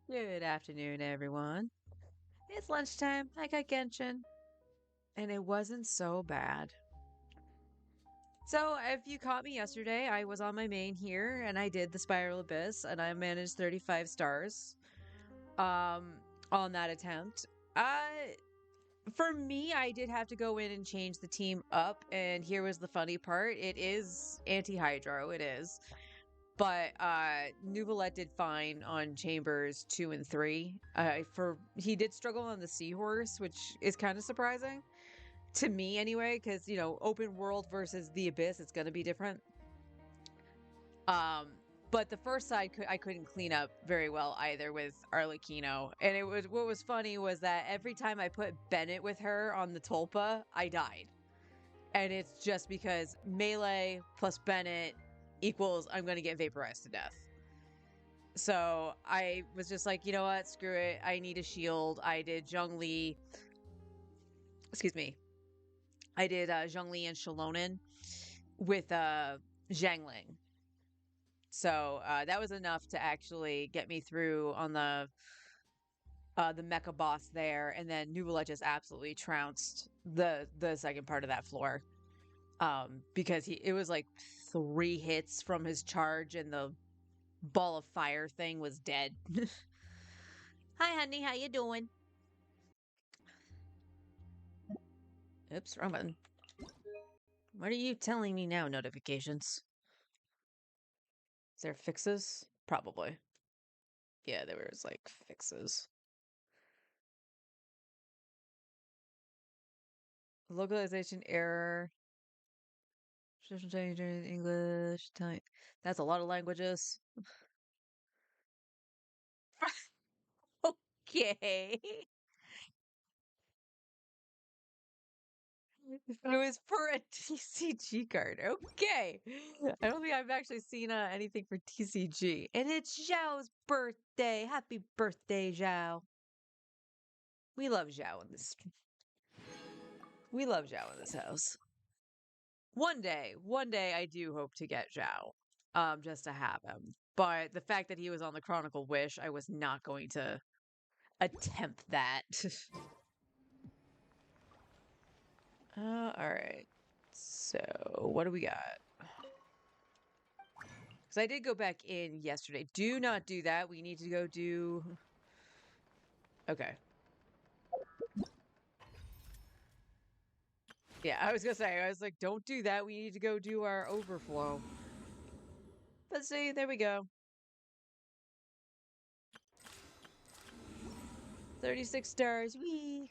Good afternoon, everyone. It's lunchtime. I got Genshin, and it wasn't so bad. So, if you caught me yesterday, I was on my main here, and I did the Spiral Abyss, and I managed 35 stars um, on that attempt. For me, I did have to go in and change the team up, and here was the funny part. It is anti-Hydro, it is. But Nuvolette did fine on Chambers 2 and 3. For he did struggle on the Seahorse, which is kind of surprising to me anyway, because open world versus the Abyss, it's going to be different. Um, but the first side I couldn't clean up very well either with Arlecchino, and it was what was funny was that every time I put Bennett with her on the Tulpa, I died, and it's just because melee plus Bennett equals I'm going to get vaporized to death. So I was just like, you know what, screw it. I need a shield. I did Zhongli. Excuse me. I did Zhongli and Shalonen with Zhangling. So that was enough to actually get me through on the mecha boss there, and then Nuvula just absolutely trounced the second part of that floor. Because it was like 3 hits from his charge, and the ball of fire thing was dead. Hi, honey. How you doing? Oops, wrong button. What are you telling me now, notifications? Is there fixes? Probably. Yeah, there was like fixes. Localization error. Traditional Chinese, English, Italian. That's a lot of languages. Okay. It was for a TCG card. Okay. I don't think I've actually seen anything for TCG. And it's Zhao's birthday. Happy birthday, Zhao. We love Zhao in this. We love Zhao in this house. One day I do hope to get Zhao, just to have him. But the fact that he was on the Chronicle Wish, I was not going to attempt that. All right. So what do we got? Because I did go back in yesterday. Do not do that. We need to go do. Okay. Yeah, I was gonna say. I was like, don't do that. We need to go do our overflow. Let's see. There we go. 36 stars. Wee.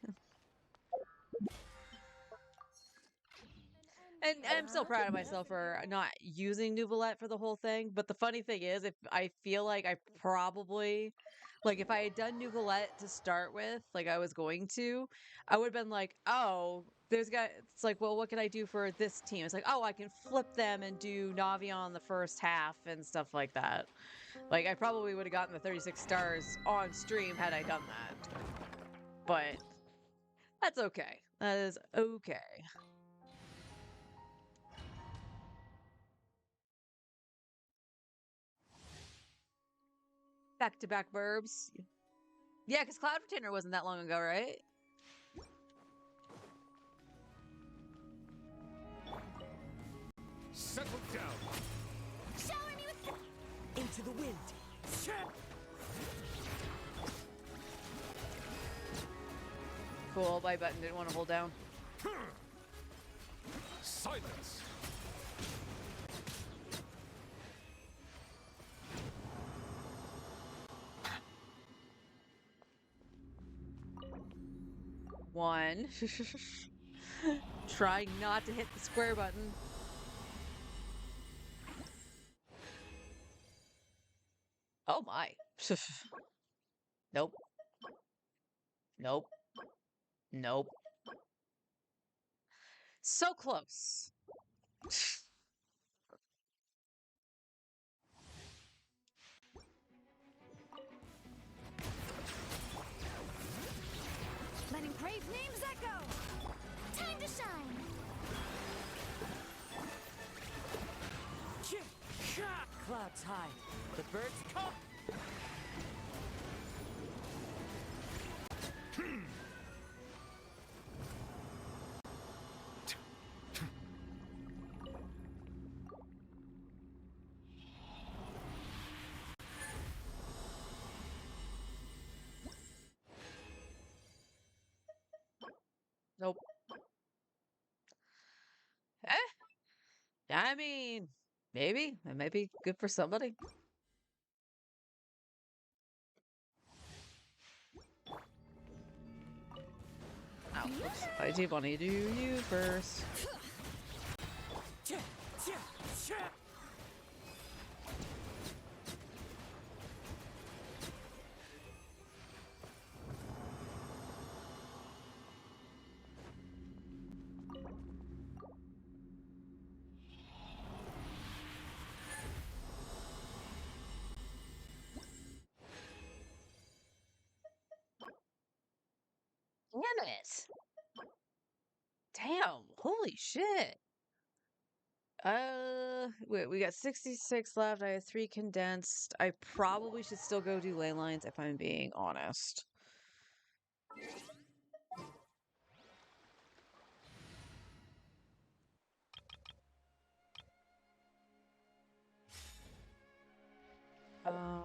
And I'm still proud of myself for not using Nuvolette for the whole thing. But the funny thing is, if I feel like I probably, like, if I had done Nuvolette to start with, like I was going to, I would have been like, oh, it's like, well, what can I do for this team? It's like, oh, I can flip them and do Navi on the first half and stuff like that. Like, I probably would have gotten the 36 stars on stream had I done that. But that's okay. That is okay. Back to back verbs. Yeah, because Cloud Retainer wasn't that long ago, right? Settle down. Shower me with Into the wind. Cool, my button didn't want to hold down. Silence. One. Trying not to hit the square button. Oh my. Nope. Nope. Nope. So close. letting brave names echo. Time to shine. Clouds high. The birds come. I mean, maybe. It might be good for somebody. Oh, oops. I do want to do you first. Damn it. Damn. Holy shit. Wait, we got 66 left. I have 3 condensed. I probably should still go do ley lines if I'm being honest. Um,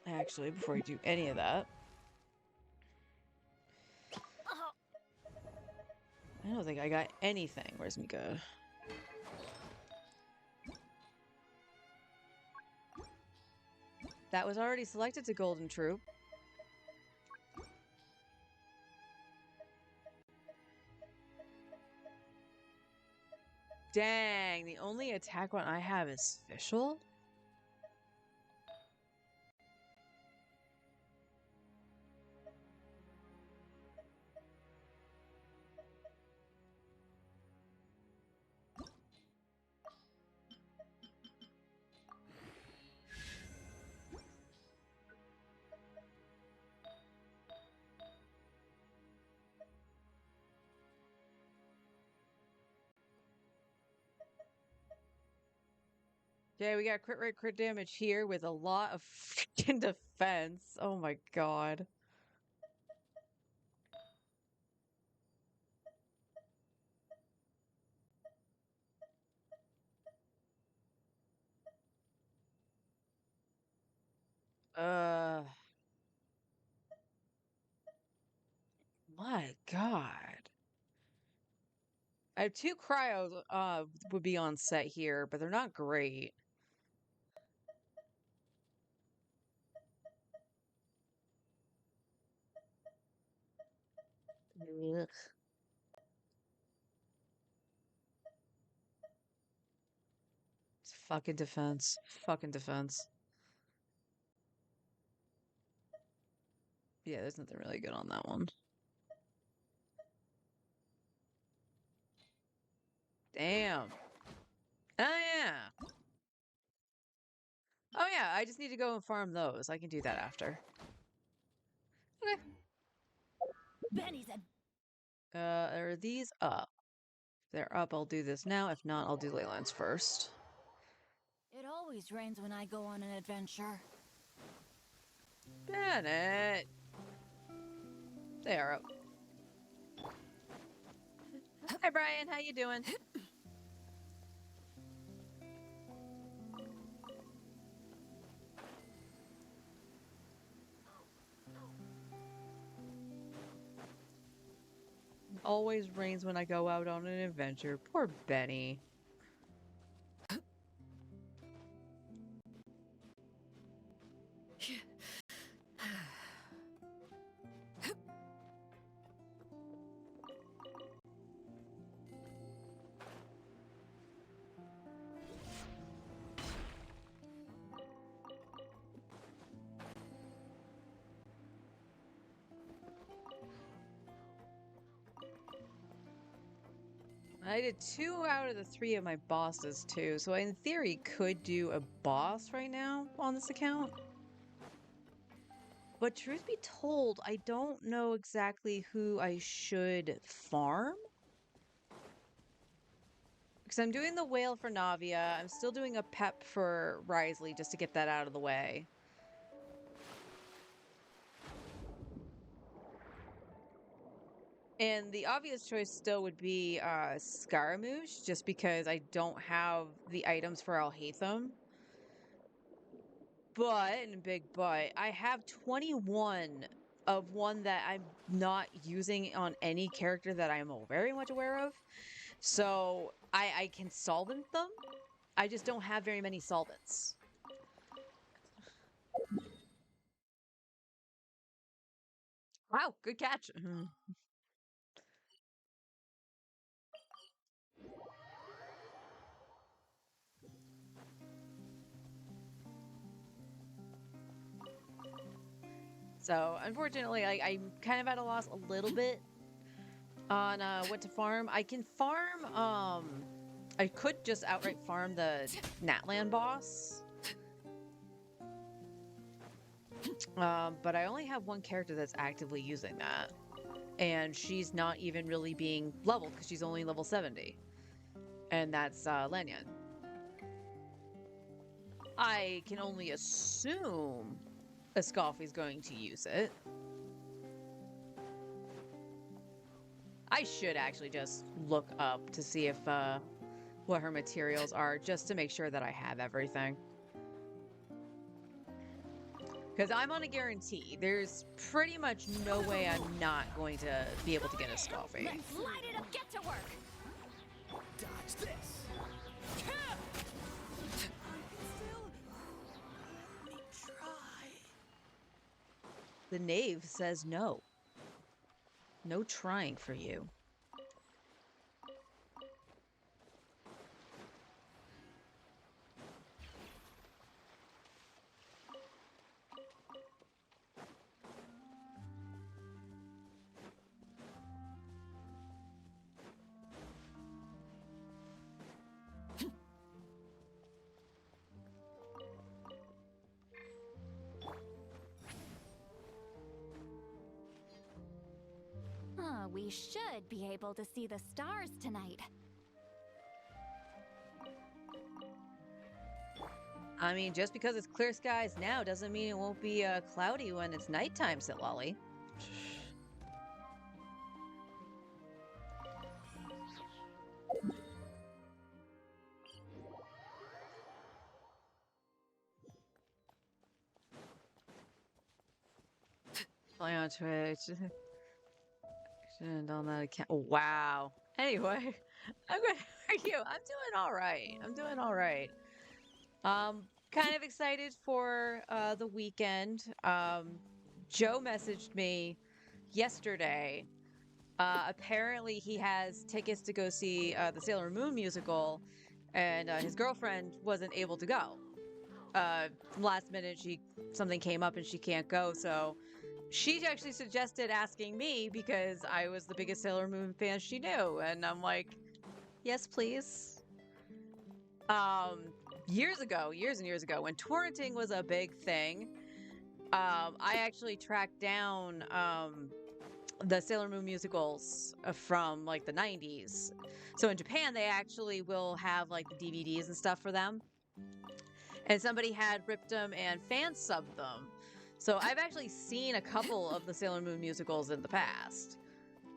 actually, before you do any of that, I don't think I got anything. Where's Mika? That was already selected to Golden Troop. Dang, the only attack one I have is Fischl? Yeah, we got crit rate, crit damage here with a lot of freaking defense. Oh my god. My god. I have 2 cryos would be on set here, but they're not great. Ugh. It's fucking defense. Fucking defense. Yeah, there's nothing really good on that one. Damn. Oh yeah. Oh yeah, I just need to go and farm those. I can do that after. Okay. Benny's a Are these up? If they're up, I'll do this now. If not, I'll do ley lines first. It always rains when I go on an adventure. Bennett. They are up. Hi Brian, how you doing? Always rains when I go out on an adventure. Poor Benny. I did 2 out of the 3 of my bosses too, so I in theory could do a boss right now on this account. But truth be told, I don't know exactly who I should farm. Because I'm doing the whale for Navia. I'm still doing a pep for Risley just to get that out of the way. And the obvious choice still would be Scaramouche, just because I don't have the items for Alhaitham. But, and big but, I have 21 of one that I'm not using on any character that I'm very much aware of. So I can solvent them. I just don't have very many solvents. Wow, good catch. So unfortunately, I'm kind of at a loss a little bit on what to farm. I can farm. I could just outright farm the Natlan boss. But I only have one character that's actively using that, and she's not even really being leveled because she's only level 70, and that's Lanyan. I can only assume Escoffi's going to use it. I should actually just look up to see if what her materials are, just to make sure that I have everything. Because I'm on a guarantee. There's pretty much no way I'm not going to be able to get a Escoffi. Let's light it up. Get to work. Dodge this. The knave says no. No trying for you. We should be able to see the stars tonight. I mean, just because it's clear skies now doesn't mean it won't be cloudy when it's nighttime, Sitlolly. Play on Twitch. Shouldn't on that account. Oh, wow. Anyway, I'm good. How are you? I'm doing all right. I'm doing all right. Kind of excited for the weekend. Joe messaged me yesterday. Apparently, he has tickets to go see the Sailor Moon musical, and his girlfriend wasn't able to go. Last minute, something came up and she can't go, so she actually suggested asking me because I was the biggest Sailor Moon fan she knew, and I'm like, yes, please. Years and years ago, when torrenting was a big thing, I actually tracked down the Sailor Moon musicals from like the 90s. So in Japan, they actually will have like the DVDs and stuff for them. And somebody had ripped them and fan subbed them. So I've actually seen a couple of the Sailor Moon musicals in the past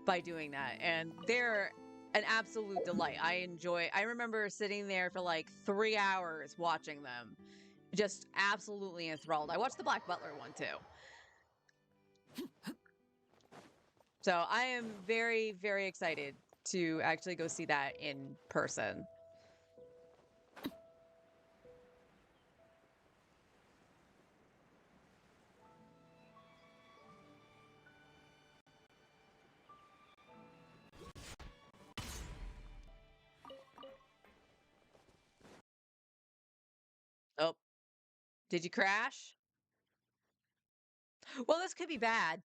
by doing that, and they're an absolute delight. I remember sitting there for like 3 hours watching them, just absolutely enthralled. I watched the Black Butler one too. So I am very, very excited to actually go see that in person. Oh, did you crash? Well, this could be bad.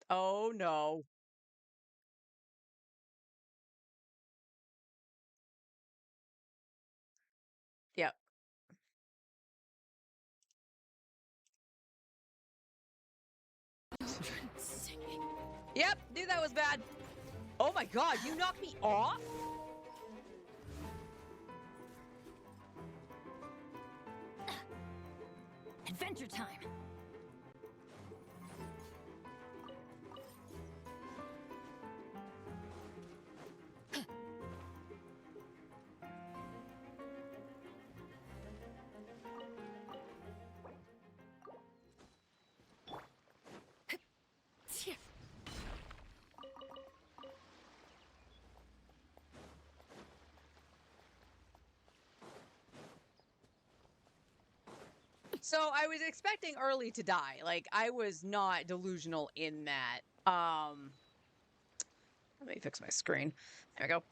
Oh no. Yep. Yep, knew that was bad. Oh my god, you knocked me off? Adventure time. So I was expecting early to die. Like I was not delusional in that. Let me fix my screen. There we go.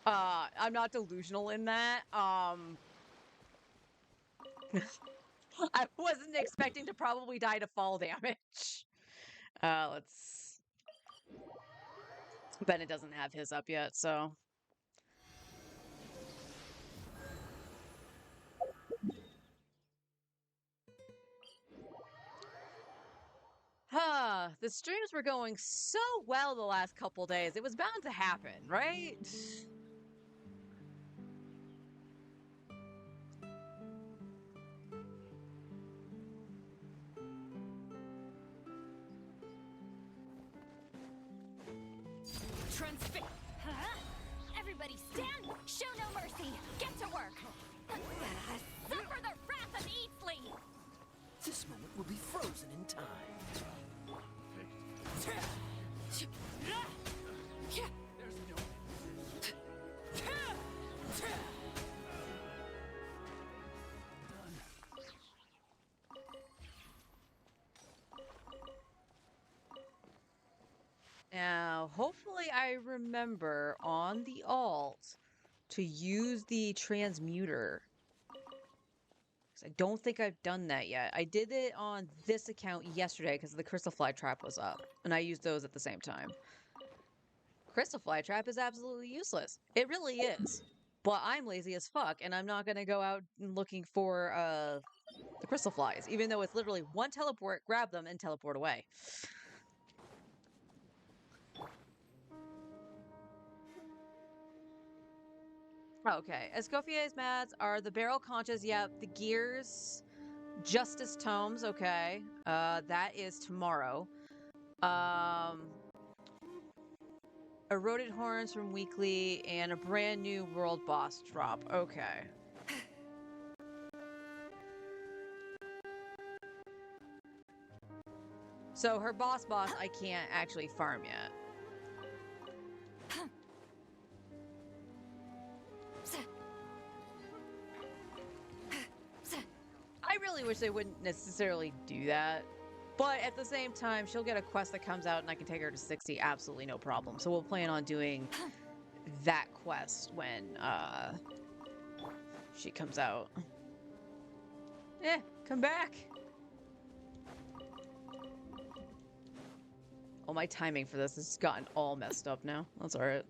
I'm not delusional in that. I wasn't expecting to probably die to fall damage. Let's. Bennett doesn't have his up yet, so. The streams were going so well the last couple days. It was bound to happen, right? Transfix. Huh? Everybody stand. Show no mercy. Get to work. Suffer the wrath of Eatsley. This moment will be frozen in time. Now, hopefully I remember on the alt to use the transmuter. 'Cause I don't think I've done that yet. I did it on this account yesterday because the crystal fly trap was up, and I used those at the same time. Crystal fly trap is absolutely useless. It really is. But I'm lazy as fuck, and I'm not gonna go out looking for the crystal flies, even though it's literally one teleport, grab them, and teleport away. Okay, Escoffier's mats are the barrel conches, yep, the gears, justice tomes, okay. That is tomorrow. Eroded horns from weekly and a brand new world boss drop. Okay. So her boss I can't actually farm yet. I really wish they wouldn't necessarily do that. But at the same time, she'll get a quest that comes out and I can take her to 60 absolutely no problem. So we'll plan on doing that quest when she comes out. Eh, come back. Oh, my timing for this has gotten all messed up now. That's alright.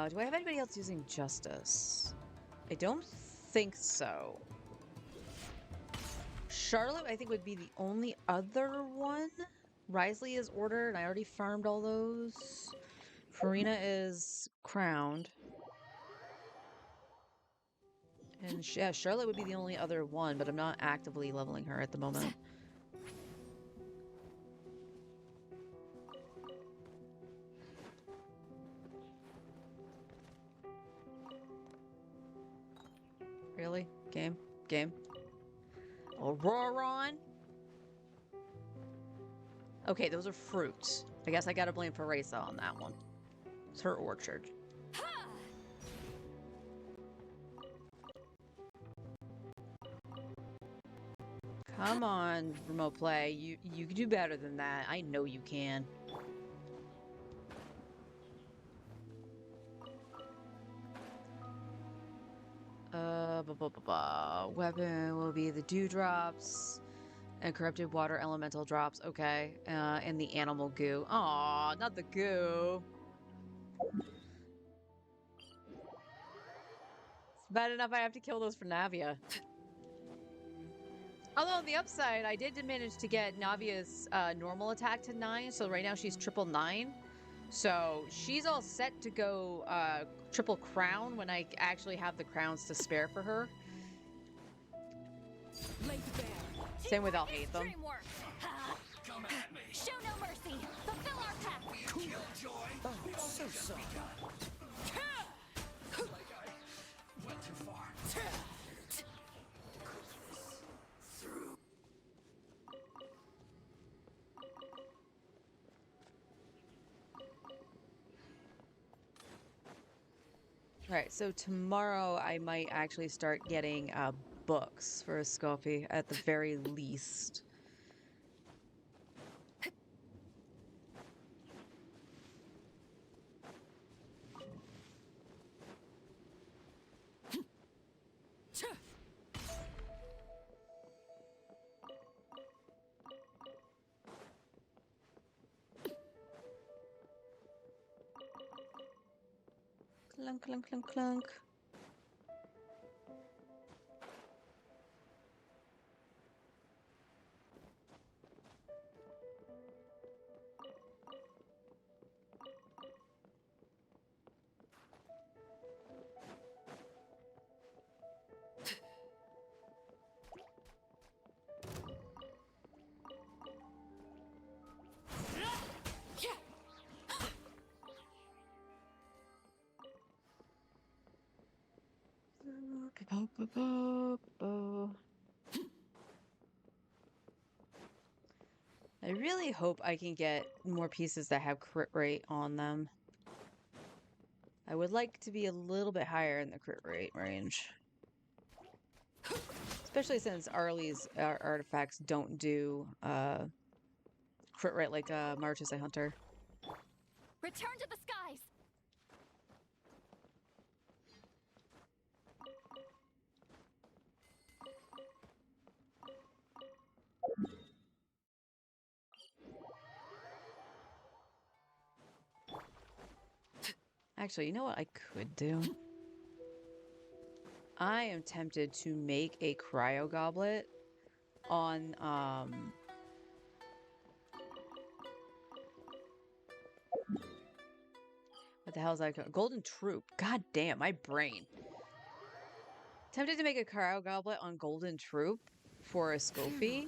Do I have anybody else using Justice? I don't think so. Charlotte, I think, would be the only other one. Risley is ordered, and I already farmed all those. Farina is crowned. And yeah, Charlotte would be the only other one, but I'm not actively leveling her at the moment. Really? Game? Game? Auroron? Okay, those are fruits. I guess I gotta blame Teresa on that one. It's her orchard. Come on, remote play. You can do better than that. I know you can. Weapon will be the dewdrops and corrupted water elemental drops. Okay. And the animal goo. Aw, not the goo. It's bad enough I have to kill those for Navia. Although on the upside, I did manage to get Navia's normal attack to 9, so right now she's triple 9. So she's all set to go triple crown when I actually have the crowns to spare for her. Same with I'll hate them. Come at me. Show no mercy. Fulfill our path. Killjoy. Oh, so sorry. Like I went too far. Right, so tomorrow I might actually start getting books for Scopi at the very least. Clunk, clunk, clunk, clunk. I really hope I can get more pieces that have crit rate on them. I would like to be a little bit higher in the crit rate range. Especially since Arlie's artifacts don't do crit rate like March's a Hunter. Return to the skies! Actually, you know what I could do? I am tempted to make a cryo goblet on what the hell is that called? Golden Troop. God damn, my brain. Tempted to make a cryo goblet on Golden Troop for a Scofi.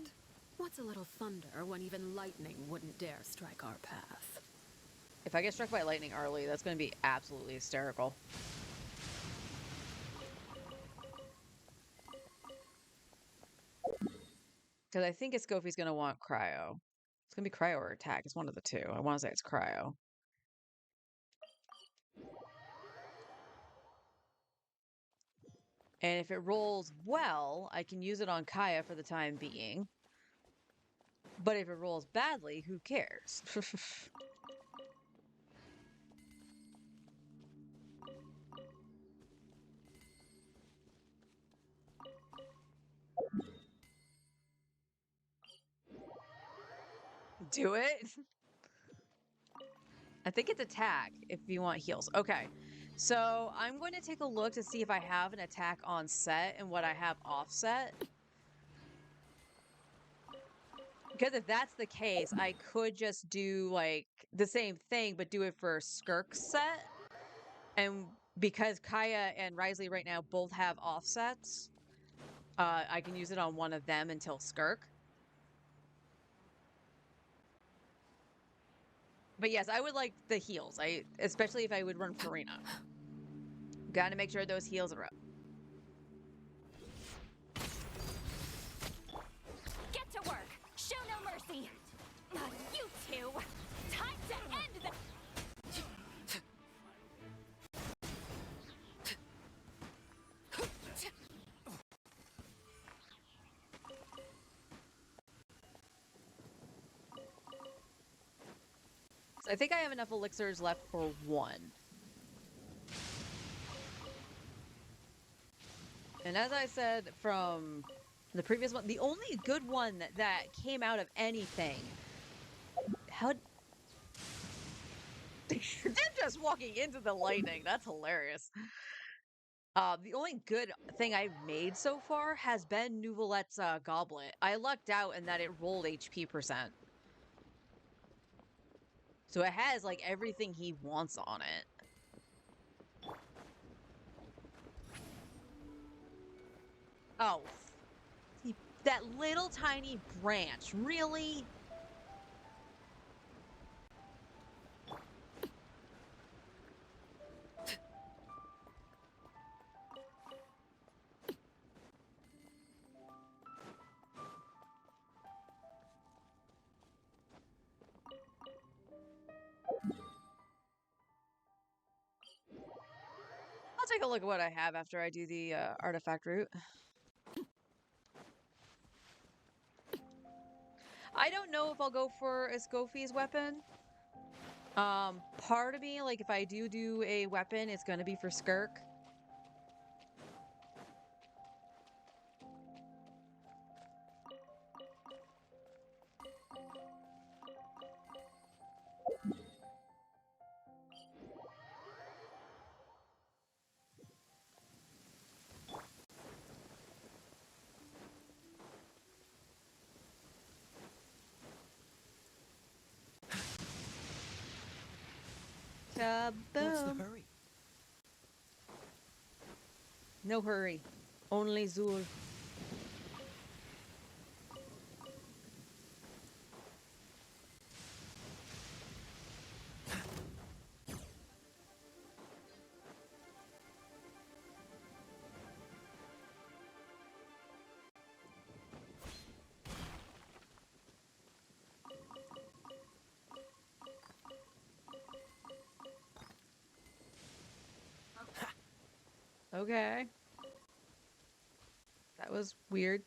What's a little thunder when even lightning wouldn't dare strike our path? If I get struck by lightning, Arlie, that's going to be absolutely hysterical. Because I think Scofi's going to want cryo. It's going to be cryo or attack. It's one of the two. I want to say it's cryo. And if it rolls well, I can use it on Kaya for the time being. But if it rolls badly, who cares? Do it? I think it's attack if you want heals. Okay. So I'm going to take a look to see if I have an attack on set and what I have offset. Because if that's the case, I could just do like the same thing, but do it for Skirk's set. And because Kaya and Risley right now both have offsets, I can use it on one of them until Skirk. But yes, I would like the heals. Especially if I would run Farina. Gotta make sure those heals are up. Get to work! Show no mercy! You two! Time to end the... I think I have enough elixirs left for one. And as I said from the previous one, the only good one that came out of anything. How... Them just walking into the lightning. That's hilarious. The only good thing I've made so far has been Nouvelette's goblet. I lucked out in that it rolled HP %. So it has, like, everything he wants on it. Oh. That little tiny branch. Really? take a look at what I have after I do the artifact route. I don't know if I'll go for Escoffi's weapon. Part of me, like, if I do a weapon, it's gonna be for Skirk. What's the Kaboom! hurry? No hurry. Only Zul. Okay. That was weird.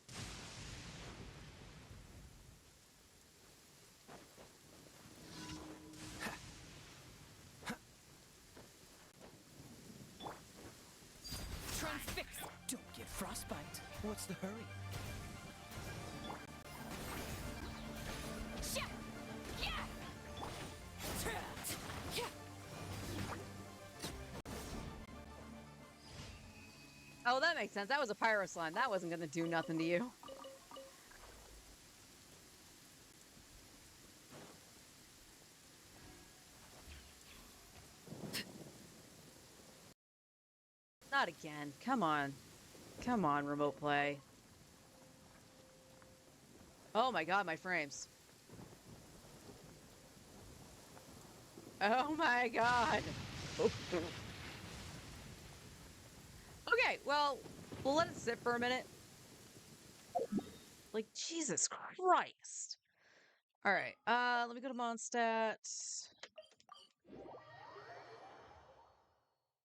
Transfix. Don't get frostbite. What's the hurry? Sha! Yeah! Yeah! Oh, that makes sense. That was a pyro slime. That wasn't gonna do nothing to you. Not again. Come on. Come on, remote play. Oh my god, my frames. Oh my god. Okay, well, we'll let it sit for a minute. Like, Jesus Christ. All right, let me go to Mondstadt.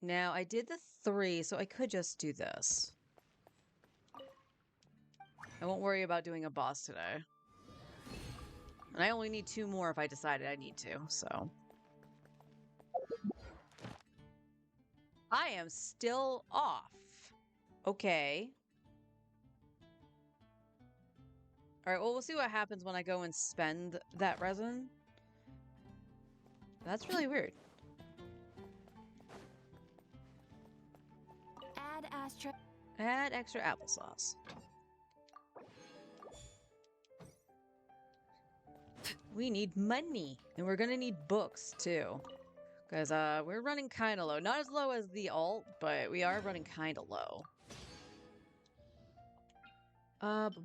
Now, I did the 3, so I could just do this. I won't worry about doing a boss today. And I only need 2 more if I decided I need to, so. I am still off. Okay. Alright, well, we'll see what happens when I go and spend that resin. That's really weird. Add extra applesauce. We need money. And we're gonna need books, too. Because, we're running kind of low. Not as low as the alt, but we are running kind of low. Alright,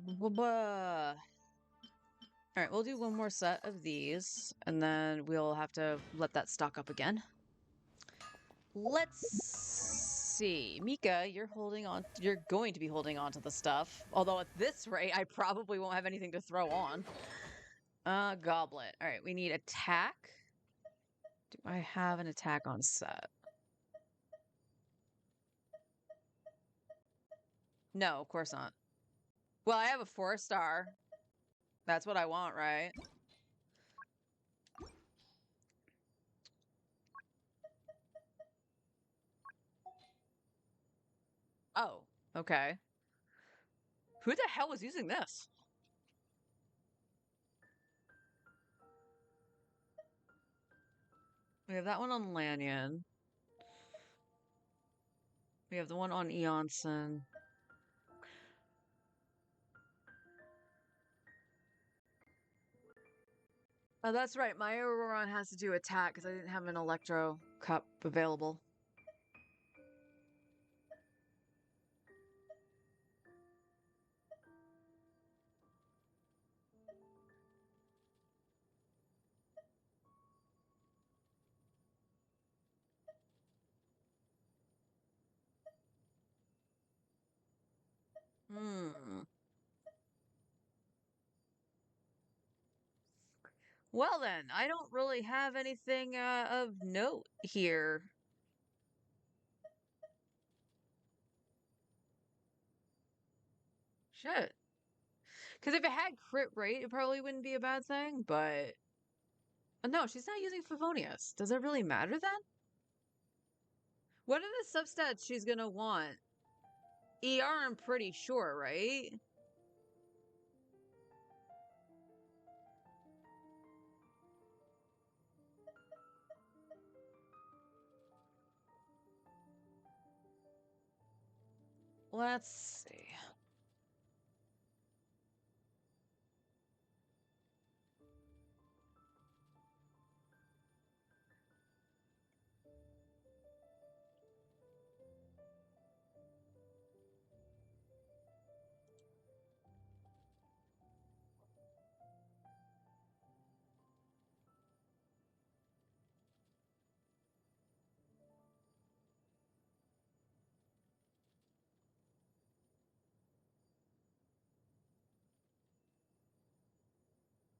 we'll do one more set of these, and then we'll have to let that stock up again. Let's see. Mika, you're going to be holding on to the stuff. Although at this rate, I probably won't have anything to throw on. Goblet. Alright, we need attack. Do I have an attack on set? No, of course not. Well, I have a 4-star. That's what I want, right? Oh, okay. Who the hell was using this? We have that one on Lanyon. We have the one on Eonson. Oh, that's right. My Auroron has to do attack because I didn't have an Electro Cup available. Hmm. Well then, I don't really have anything of note here. Shit. Because if it had crit rate, it probably wouldn't be a bad thing, but no, she's not using Favonius. Does it really matter then? What are the substats she's gonna want? ER, I'm pretty sure, right? Let's see.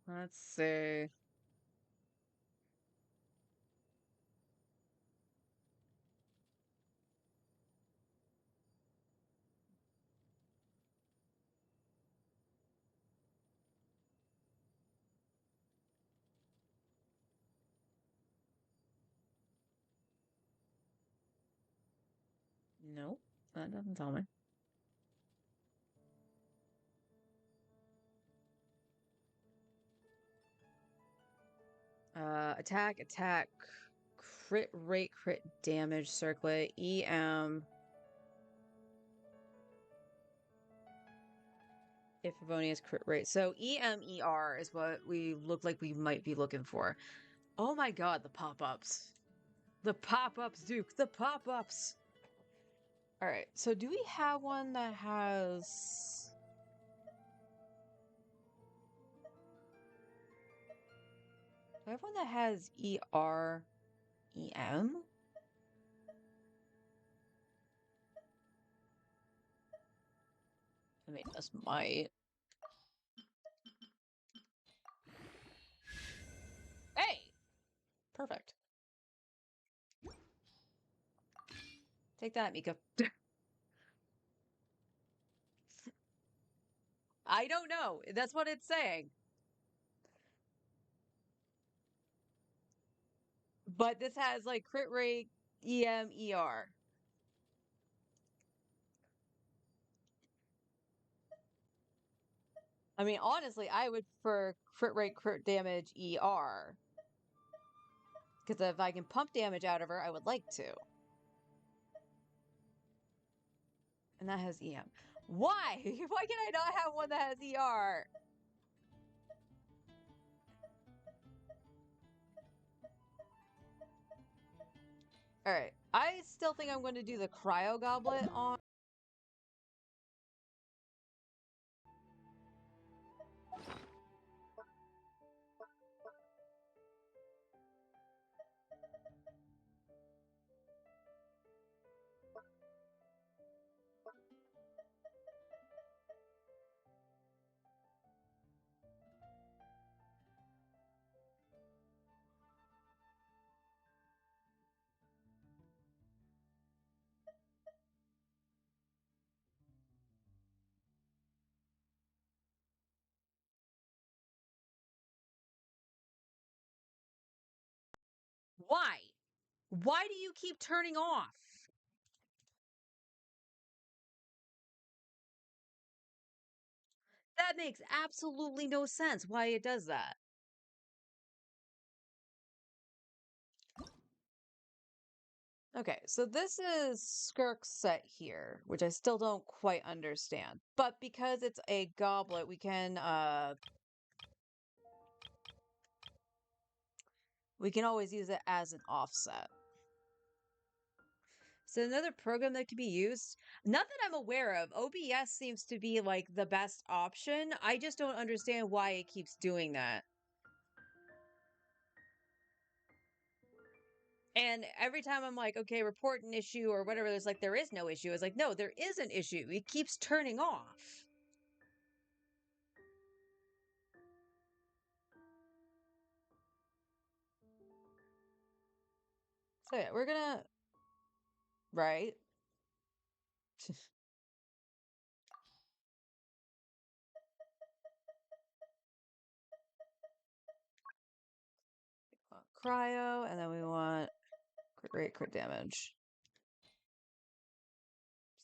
Let's see. Nope, that doesn't tell me. Attack, crit rate, crit damage, circlet, EM. If Favonius crit rate. So EMER is what we look like we might be looking for. Oh my god, the pop-ups. The pop-ups, Duke, the pop-ups. Alright, so do we have one that has... Do I have one that has ER, EM? I mean, this might. Hey! Perfect. Take that, Mika. I don't know. That's what it's saying. But this has like crit rate, EM, ER. I mean, honestly, I would prefer crit rate, crit damage, ER. Because if I can pump damage out of her, I would like to. And that has EM. Why? Why can I not have one that has ER? Alright. I still think I'm going to do the Cryo Goblet on... Why? Why do you keep turning off? That makes absolutely no sense why it does that. Okay, so this is Skirk's set here, which I still don't quite understand. But because it's a goblet, we can always use it as an offset. So another program that could be used, not that I'm aware of, OBS seems to be like the best option. I just don't understand why it keeps doing that. And every time I'm like, okay, report an issue or whatever, there's like, there is no issue. It's like, no, there is an issue. It keeps turning off. So yeah, we're gonna, right? cryo, and then we want crit rate, crit damage.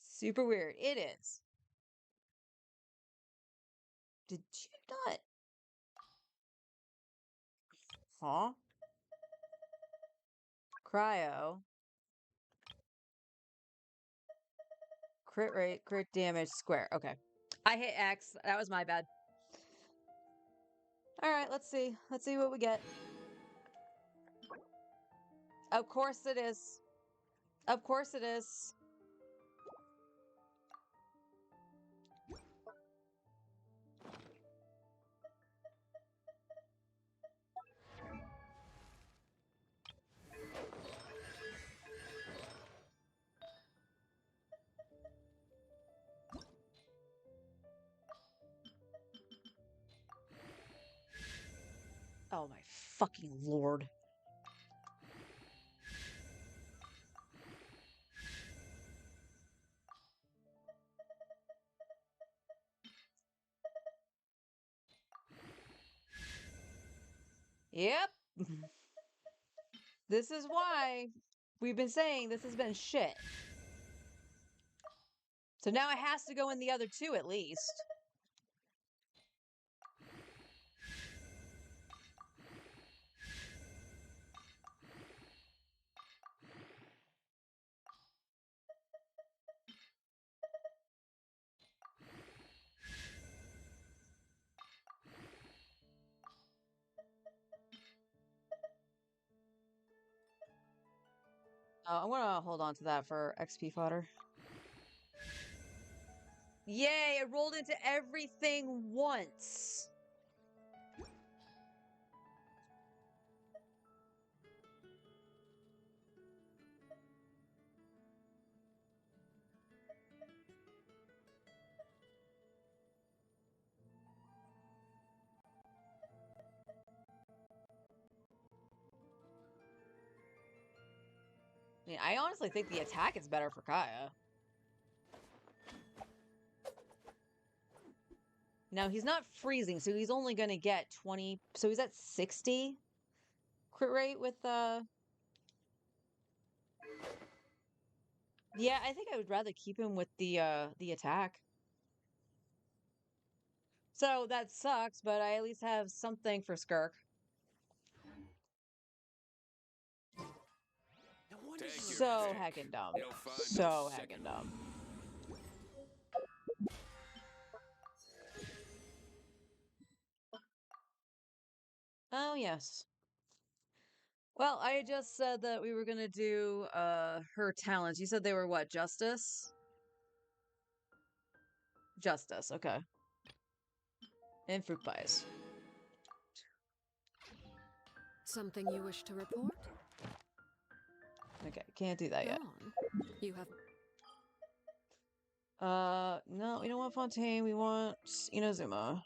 Super weird. It is. Did you not? Huh? Cryo. Crit rate, crit damage, square. Okay. I hit X. That was my bad. All right, let's see. Let's see what we get. Of course it is. Of course it is. Oh my fucking lord. Yep. This is why we've been saying this has been shit. So now it has to go in the other two at least. I'm gonna hold on to that for XP fodder. Yay, it rolled into everything once. I mean, I honestly think the attack is better for Kaya. Now, he's not freezing, so he's only going to get 20... So he's at 60 crit rate with... Yeah, I think I would rather keep him with the attack. So that sucks, but I at least have something for Skirk. So heckin' dumb. So heckin' dumb. Oh, yes. Well, I just said that we were gonna do her talents. You said they were what? Justice? Justice, okay. And fruit pies. Something you wish to report? Okay, can't do that Go yet. on. You have... No, we don't want Fontaine, we want Inazuma.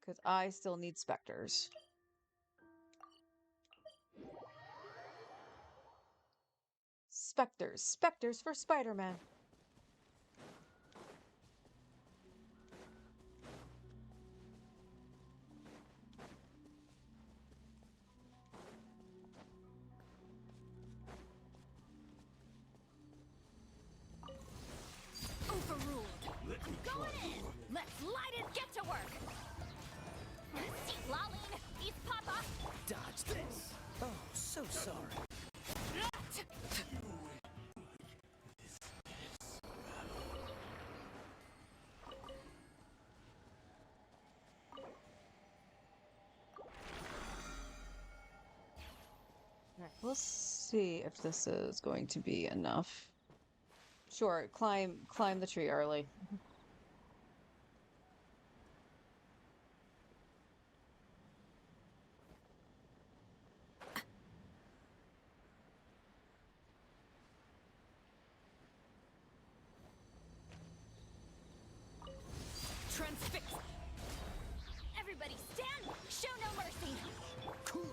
Because I still need specters. Specters. Specters for Spider-Man. Overruled. Going in. Let's light it. Get to work. See, Laline, eat Papa. Dodge this. Oh, so sorry. We'll see if this is going to be enough. Sure, climb the tree early. Transfix. Everybody stand. Show no mercy. Cool it.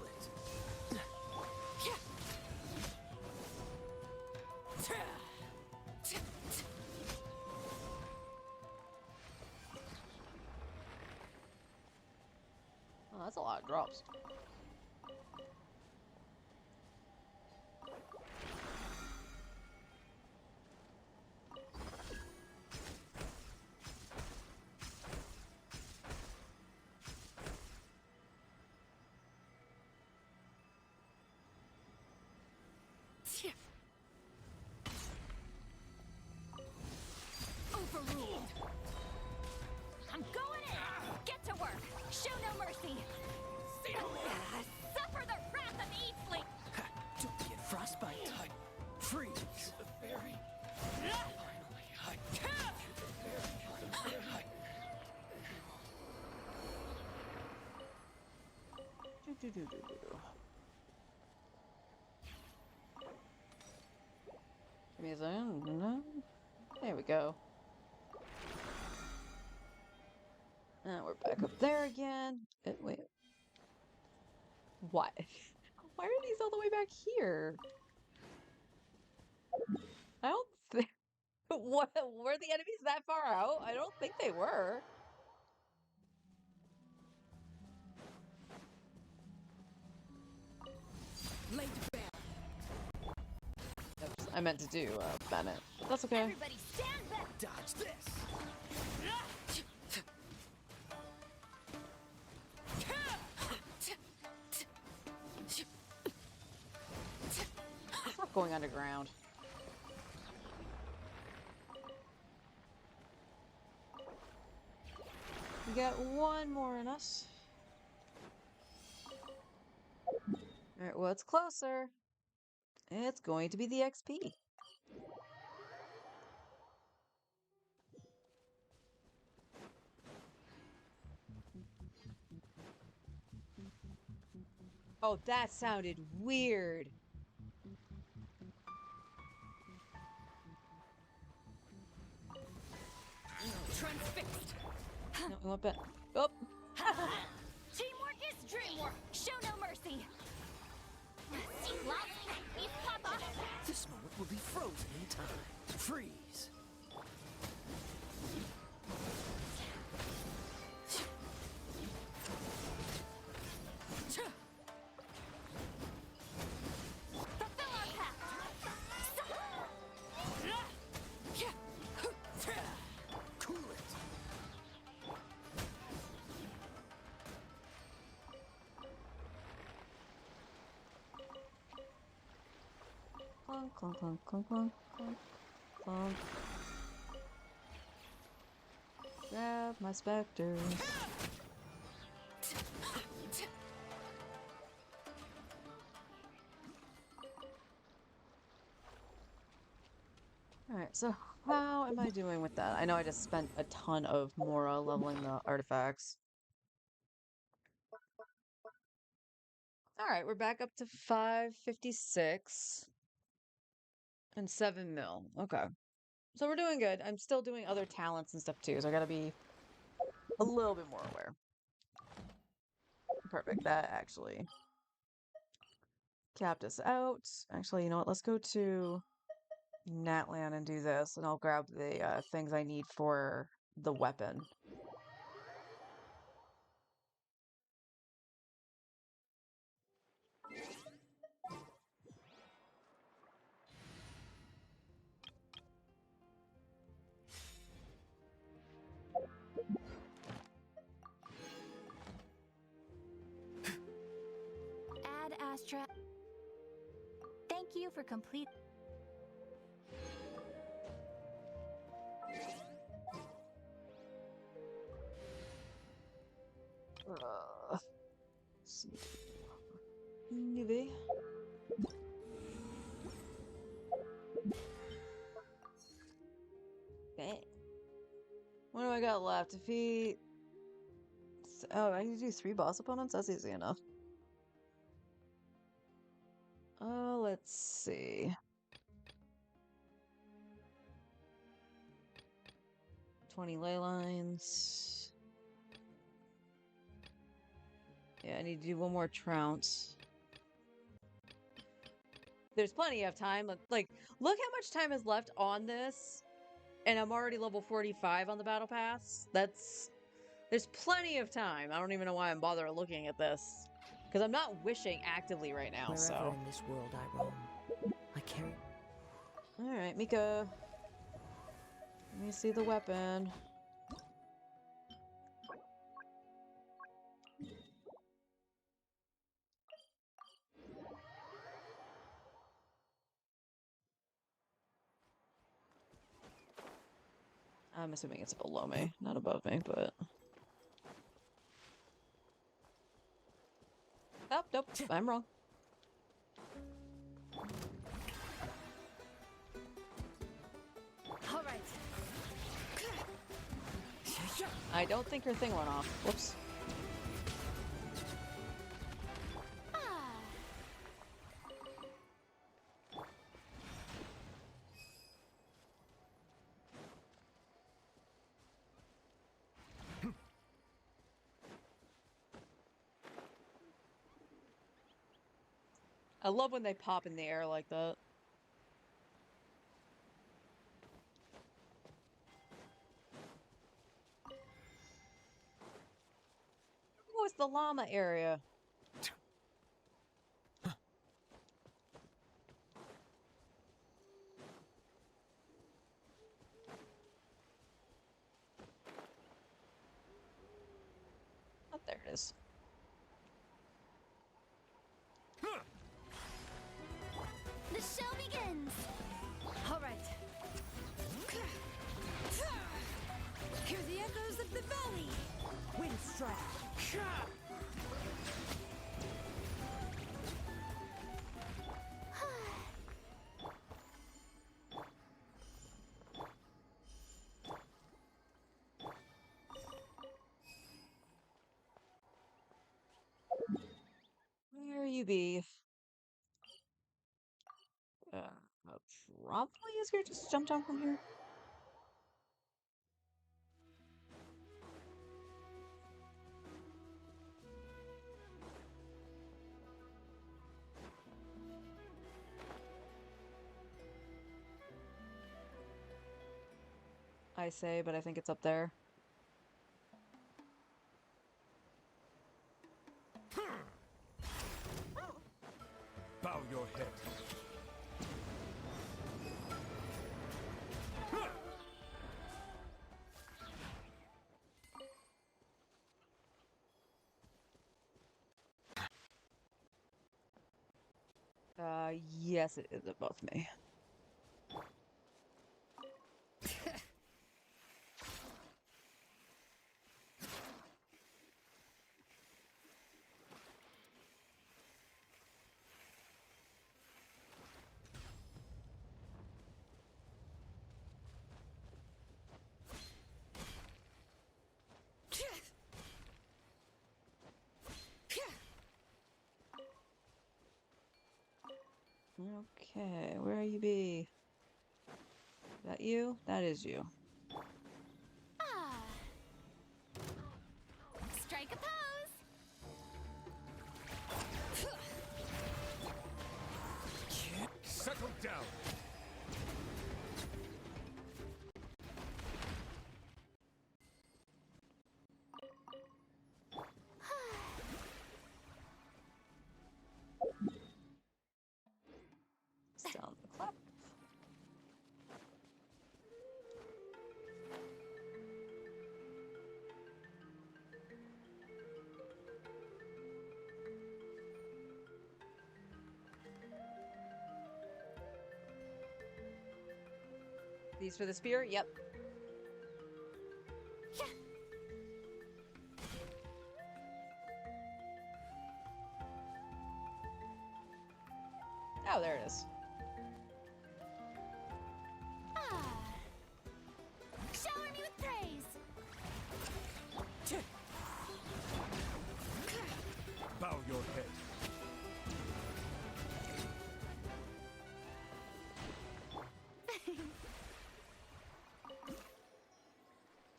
that's a lot of drops. Overruled. I'm going in. Get to work. Show no mercy. Suffer the wrath of Eatling. Ha, don't get frostbite. Freeze. The fairy. Finally. Give me a second. No. There we go. And we're back up there again. Wait. What? Why are these all the way back here? I don't think. What? Were the enemies that far out? I don't think they were. Laid bare. Oops, I meant to do Bennett. That's okay. Everybody stand back. Dodge this. Stop going underground. We got one more in us. Alright, what's closer? It's going to be the XP. Oh, that sounded weird. Transfixed. No, we want Ben. Oh! Teamwork is dreamwork. Show no mercy. Lightning, Papa. This moment will be frozen in time. Freeze. Fulfill our pact. Cool it. Clunk, clunk, clunk, clunk, clunk, clunk, clunk. Grab my specters. Alright, so how am I doing with that? I know I just spent a ton of Mora leveling the artifacts. Alright, we're back up to 556 and 7 mil. Okay. So we're doing good. I'm still doing other talents and stuff too, so I gotta be a little bit more aware. Perfect. That actually capped us out. Actually, you know what? Let's go to Natlan and do this, and I'll grab the things I need for the weapon. Ad Astra. Thank you for complete. Maybe. Okay. What do I got left? Defeat. Oh, I need to do 3 boss opponents? That's easy enough. Let's see. 20 ley lines. Yeah, I need to do 1 more trounce. There's plenty of time. Like, look how much time is left on this. And I'm already level 45 on the battle pass. That's There's plenty of time. I don't even know why I'm bothering looking at this. Because I'm not wishing actively right now, Wherever so. in this world I roam, I carry. Alright, Mika. Let me see the weapon. I'm assuming it's below me, not above me, but... Oh, nope, I'm wrong. All right. I don't think her thing went off. Whoops. Ah. I love when they pop in the air like that. Oh, it's the llama area. Oh, there it is. The show begins. All right. Hear the echoes of the valley. Windstrap. Where you be? Probably easier just to jump down from here. I say, but I think it's up there. Bow your head. Yes, it is above me. Okay, where you be? That you? That is you. Ah. Strike a pose. Settle down. Sound the clap. These for the spear? Yep. Yeah. Oh, there it is. Ah. Shower me with praise. Bow your head.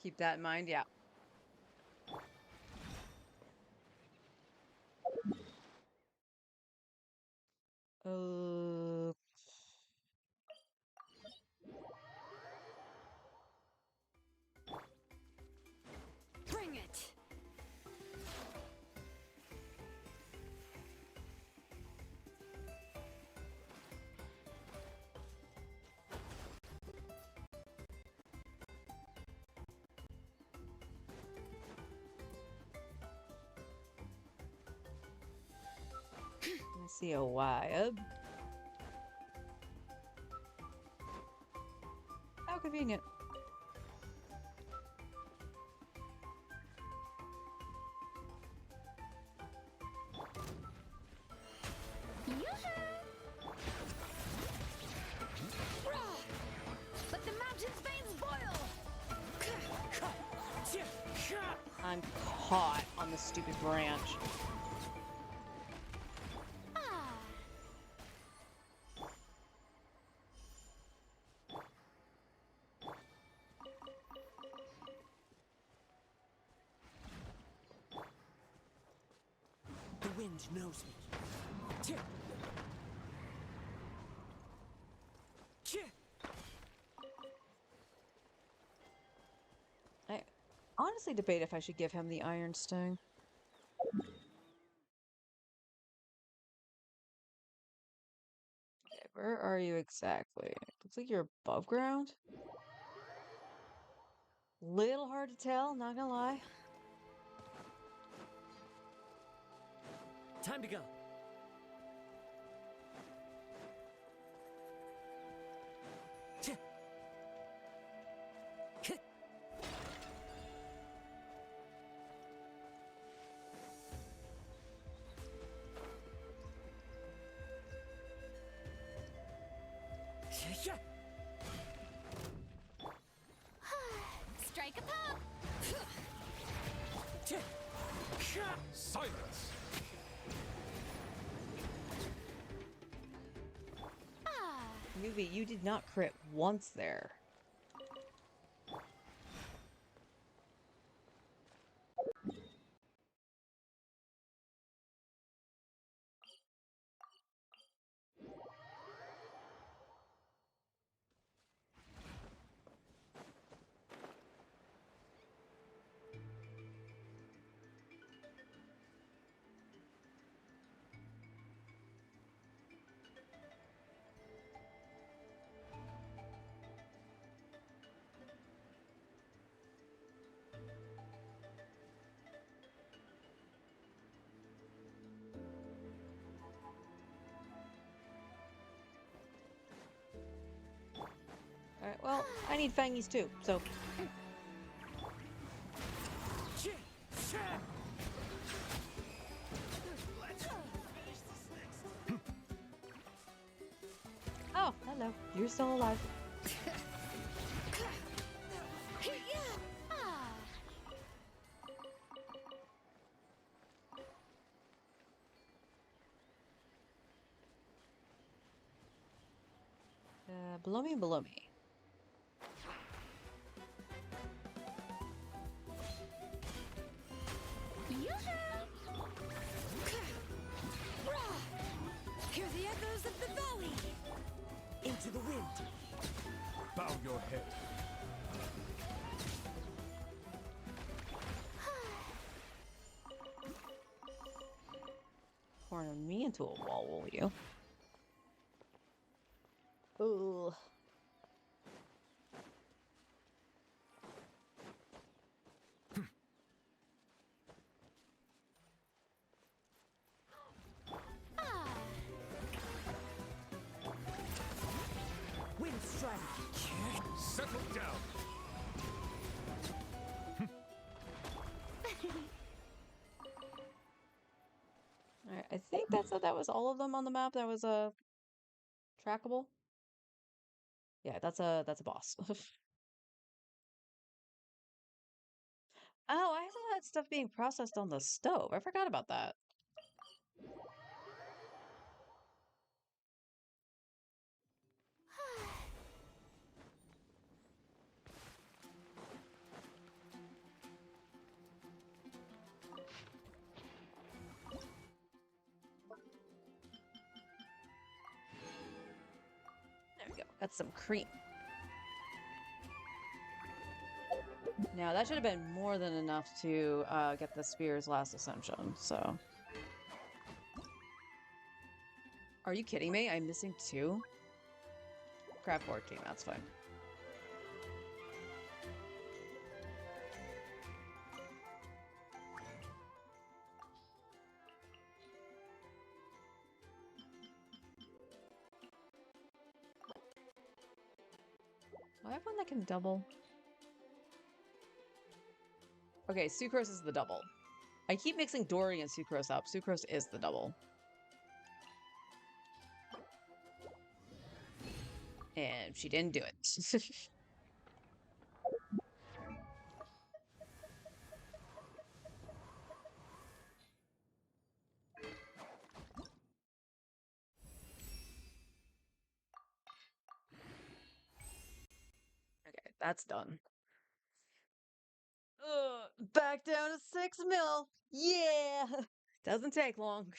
Keep that in mind, yeah. Uh, Bring it. See a web. How convenient. Let the mountain's veins boil! I'm caught on the stupid branch. Ah. The wind knows me. Tch. Tch. I honestly debate if I should give him the Iron Sting. Okay, where are you exactly? Looks like you're above ground. Little hard to tell, not gonna lie. Time to go. Tch. Tch. Yeah. Strike a pop! Tch. Silence! Ah. Newbie, you did not crit once there. Alright, well, I need fangies too, so Tch. Tch. oh, hello. You're still alive. Ah. Below me, below me. Hear the echoes of the valley! Into the wind. Bow your head. Corner me into a wall, will you? Ooh. Ah. Wind strike. Settle down! Alright, I think that was all of them on the map that was trackable. Yeah, that's a boss. Oh, I saw that stuff being processed on the stove. I forgot about that. There we go. Got some cream. Now, that should have been more than enough to get the spear's last ascension, so. Are you kidding me? I'm missing 2? Crap 14, that's fine. Do I have one that can double? Okay, Sucrose is the double. I keep mixing Dory and Sucrose up. Sucrose is the double. And she didn't do it. Okay, that's done. Back down to 6 mil. Yeah. Doesn't take long.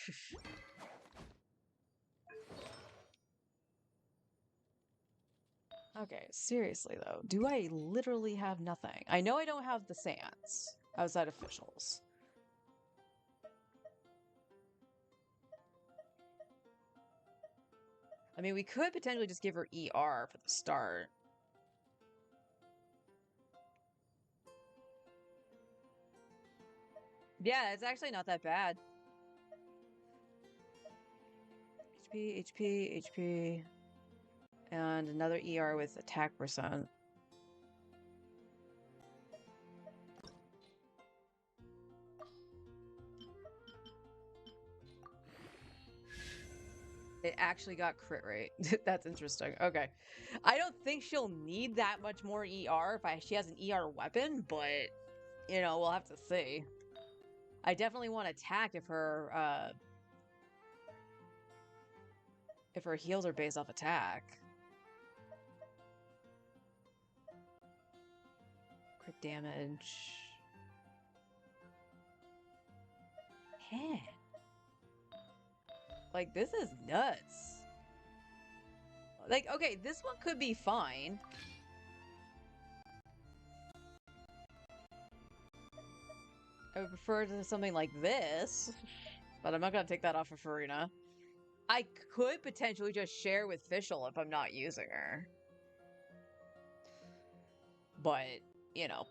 Okay, seriously though, do I literally have nothing? I know I don't have the Sands outside officials. I mean, we could potentially just give her ER for the start. Yeah, it's actually not that bad. HP, HP, HP. And another ER with attack percent. It actually got crit rate. That's interesting. Okay. I don't think she'll need that much more ER if she has an ER weapon, but, you know, we'll have to see. I definitely want to attack if her heals are based off attack. Crit damage. Heh. Like, this is nuts. Like, okay, this one could be fine. I would prefer to something like this, but I'm not going to take that off of Farina. I could potentially just share with Fischl if I'm not using her. But, you know.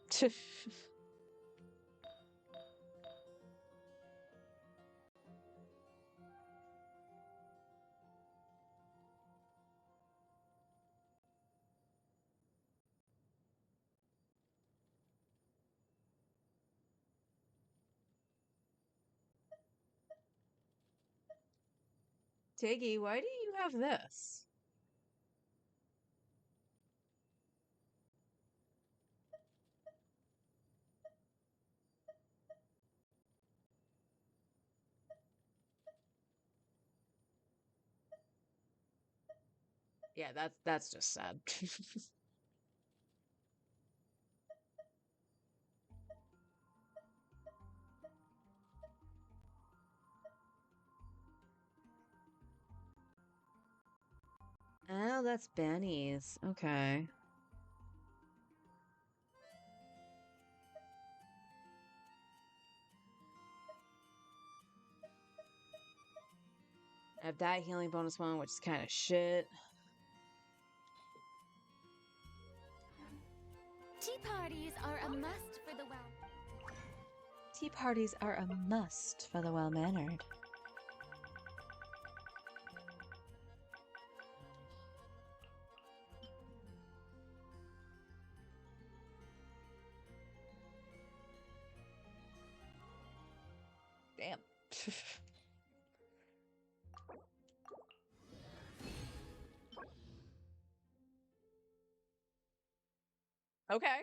Tiggy, why do you have this? Yeah, that's just sad. Oh, that's Benny's. Okay. I have that healing bonus one, which is kind of shit. Tea parties are a must for the well. Tea parties are a must for the well-mannered. Damn. Okay.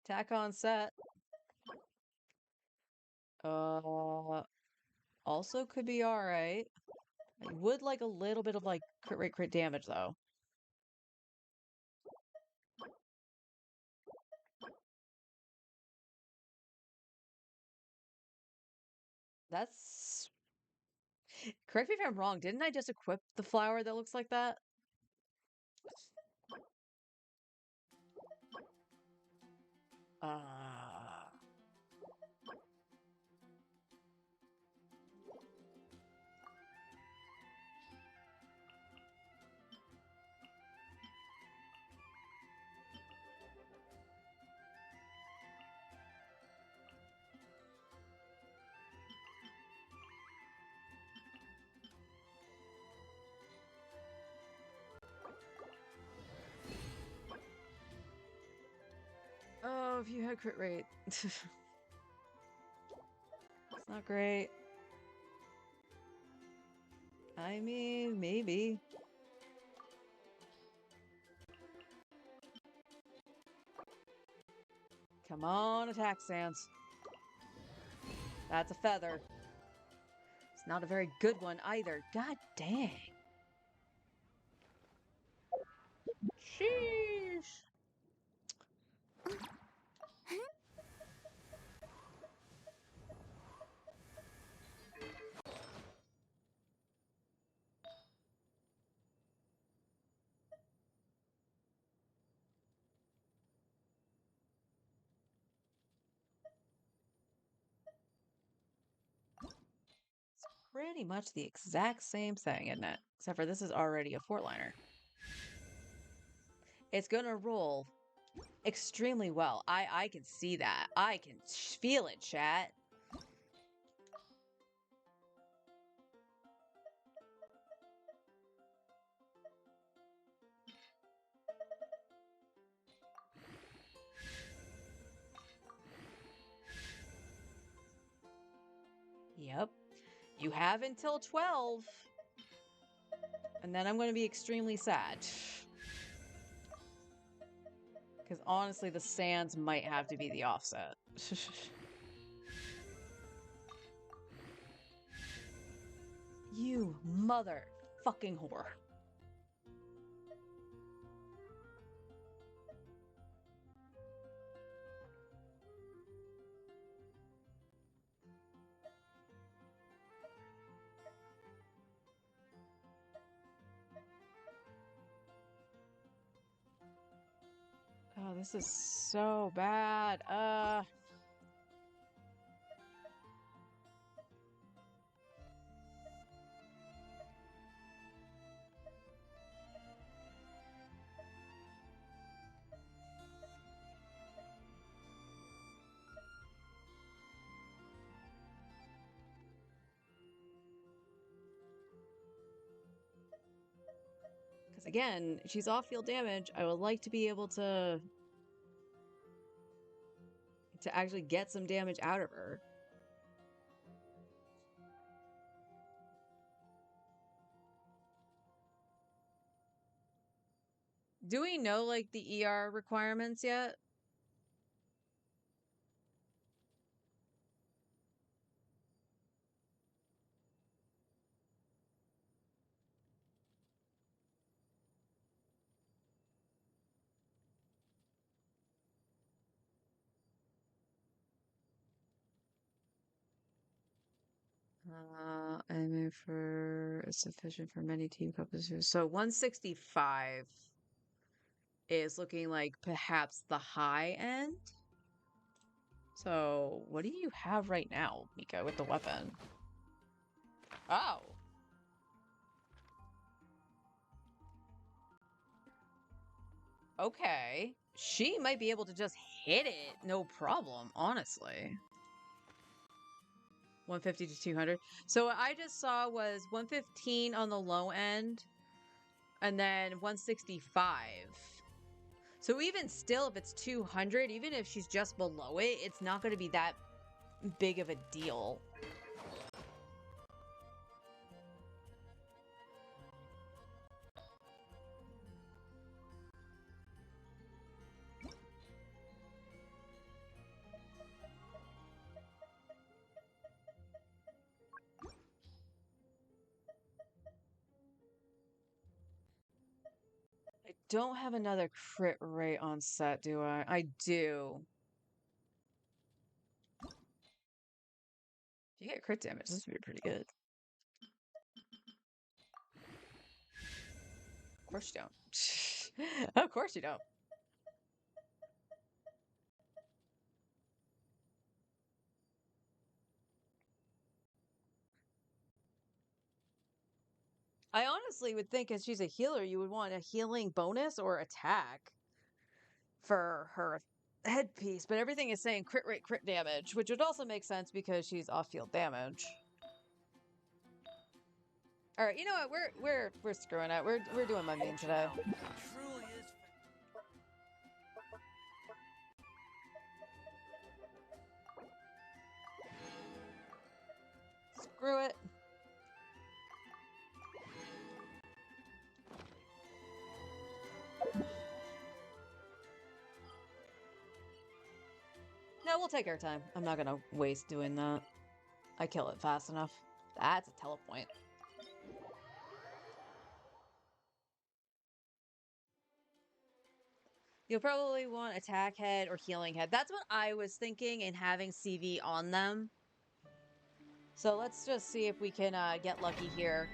Attack on set. Also could be alright. I would like a little bit of like crit rate crit damage though. That's correct me if I'm wrong. Didn't I just equip the flower that looks like that? Oh, if you had crit rate. It's not great. I mean, maybe. Come on, attack Sans. That's a feather. It's not a very good one either. God dang. Sheesh. Pretty much the exact same thing, isn't it? Except for this is already a four-liner. It's gonna roll extremely well. I can see that. I can feel it, chat. Yep. You have until 12. And then I'm going to be extremely sad. Because honestly, the Sans might have to be the offset. You mother fucking whore. Oh, this is so bad. Because again, she's off field damage. I would like to be able to actually get some damage out of her. Do we know, like, the ER requirements yet? I mean, for sufficient for many team compositions. So 165 is looking like perhaps the high end. So what do you have right now, Mika, with the weapon? Oh. Okay. She might be able to just hit it, no problem, honestly. 150 to 200. So what I just saw was 115 on the low end, and then 165. So even still, if it's 200, even if she's just below it, it's not going to be that big of a deal. I don't have another crit rate on set, do I? I do. If you get crit damage, this would be pretty good. Of course you don't. Of course you don't. I honestly would think as she's a healer, you would want a healing bonus or attack for her headpiece, but everything is saying crit rate, crit damage, which would also make sense because she's off-field damage. All right, you know what? We're screwing it. We're doing my main today. Truly is. we'll take our time. I'm not gonna waste doing that. I kill it fast enough. That's a telepoint. You'll probably want attack head or healing head. That's what I was thinking in having CV on them. So let's just see if we can get lucky here.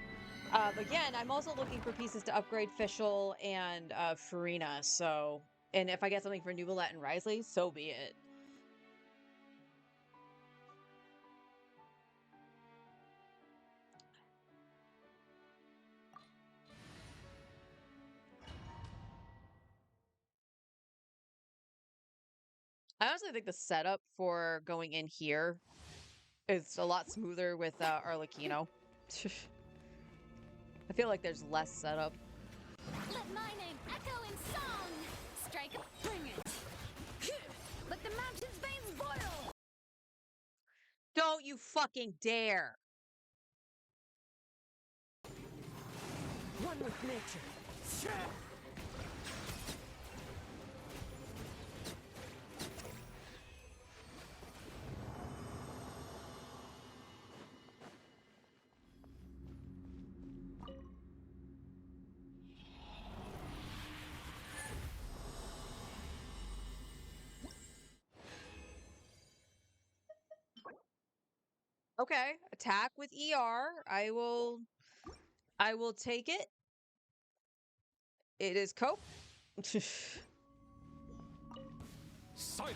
Again, I'm also looking for pieces to upgrade Fischl and Farina. So, and if I get something for Nubilet and Risley, so be it. I honestly think the setup for going in here is a lot smoother with Arlecchino. I feel like there's less setup. Let my name echo in song. Strike, bring it. Let the mountain's veins boil. Don't you fucking dare! One with nature. Okay, attack with ER. I will take it. It is cope. Silence.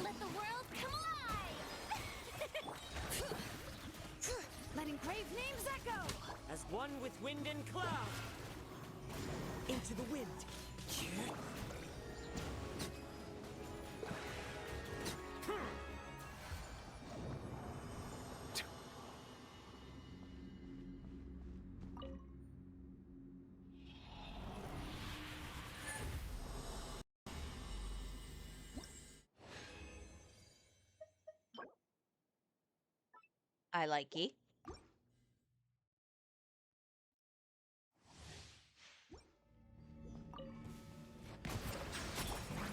Let the world come alive. Letting brave names echo. As one with wind and cloud. Into the wind. I like it.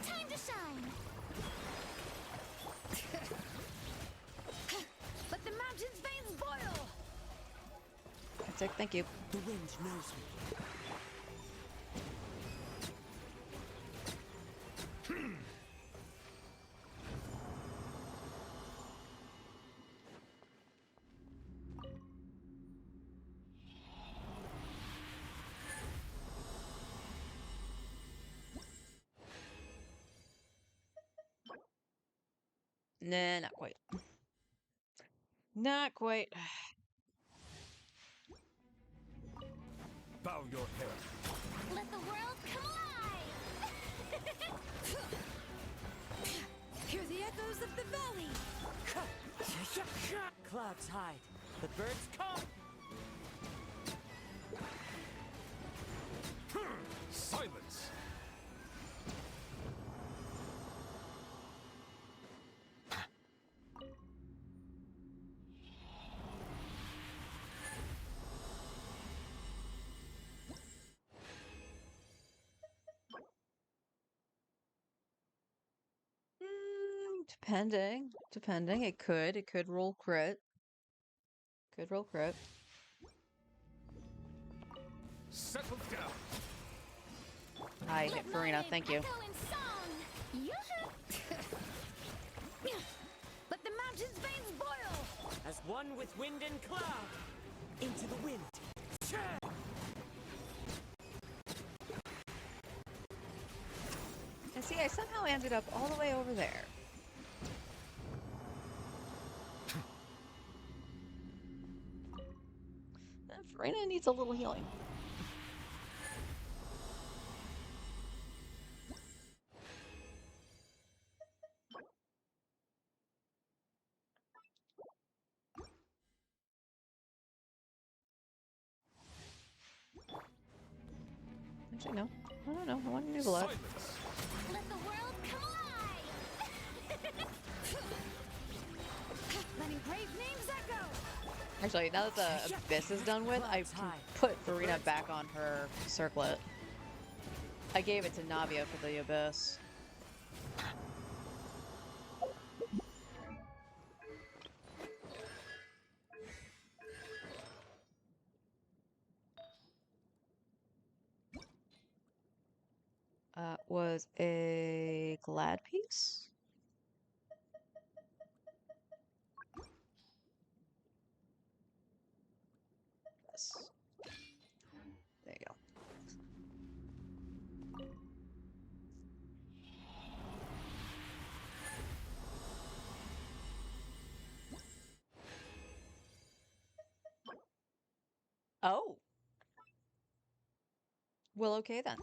Time to shine. Let the mountain's veins boil. That's it. Thank you. The wind knows me. Nah, not quite. Not quite. Bow your head. Let the world come alive. Hear the echoes of the valley. Clouds hide. The birds come. Silence. Depending. It could roll crit. Could roll crit. Settle down. I Let hit my Farina. name Thank you. echo in song. Let the mountain's veins boil. As one with wind and cloud. Into the wind. And see, I somehow ended up all the way over there. Farina needs a little healing. Actually, no. I don't know. I want Nubilet. Silence. Let the world come alive. Letting brave names echo. Actually, now that the Abyss is done with, I can put Farina back on her circlet. I gave it to Navia for the Abyss. was a glad piece. Yes. There you go. Oh. Well, okay then.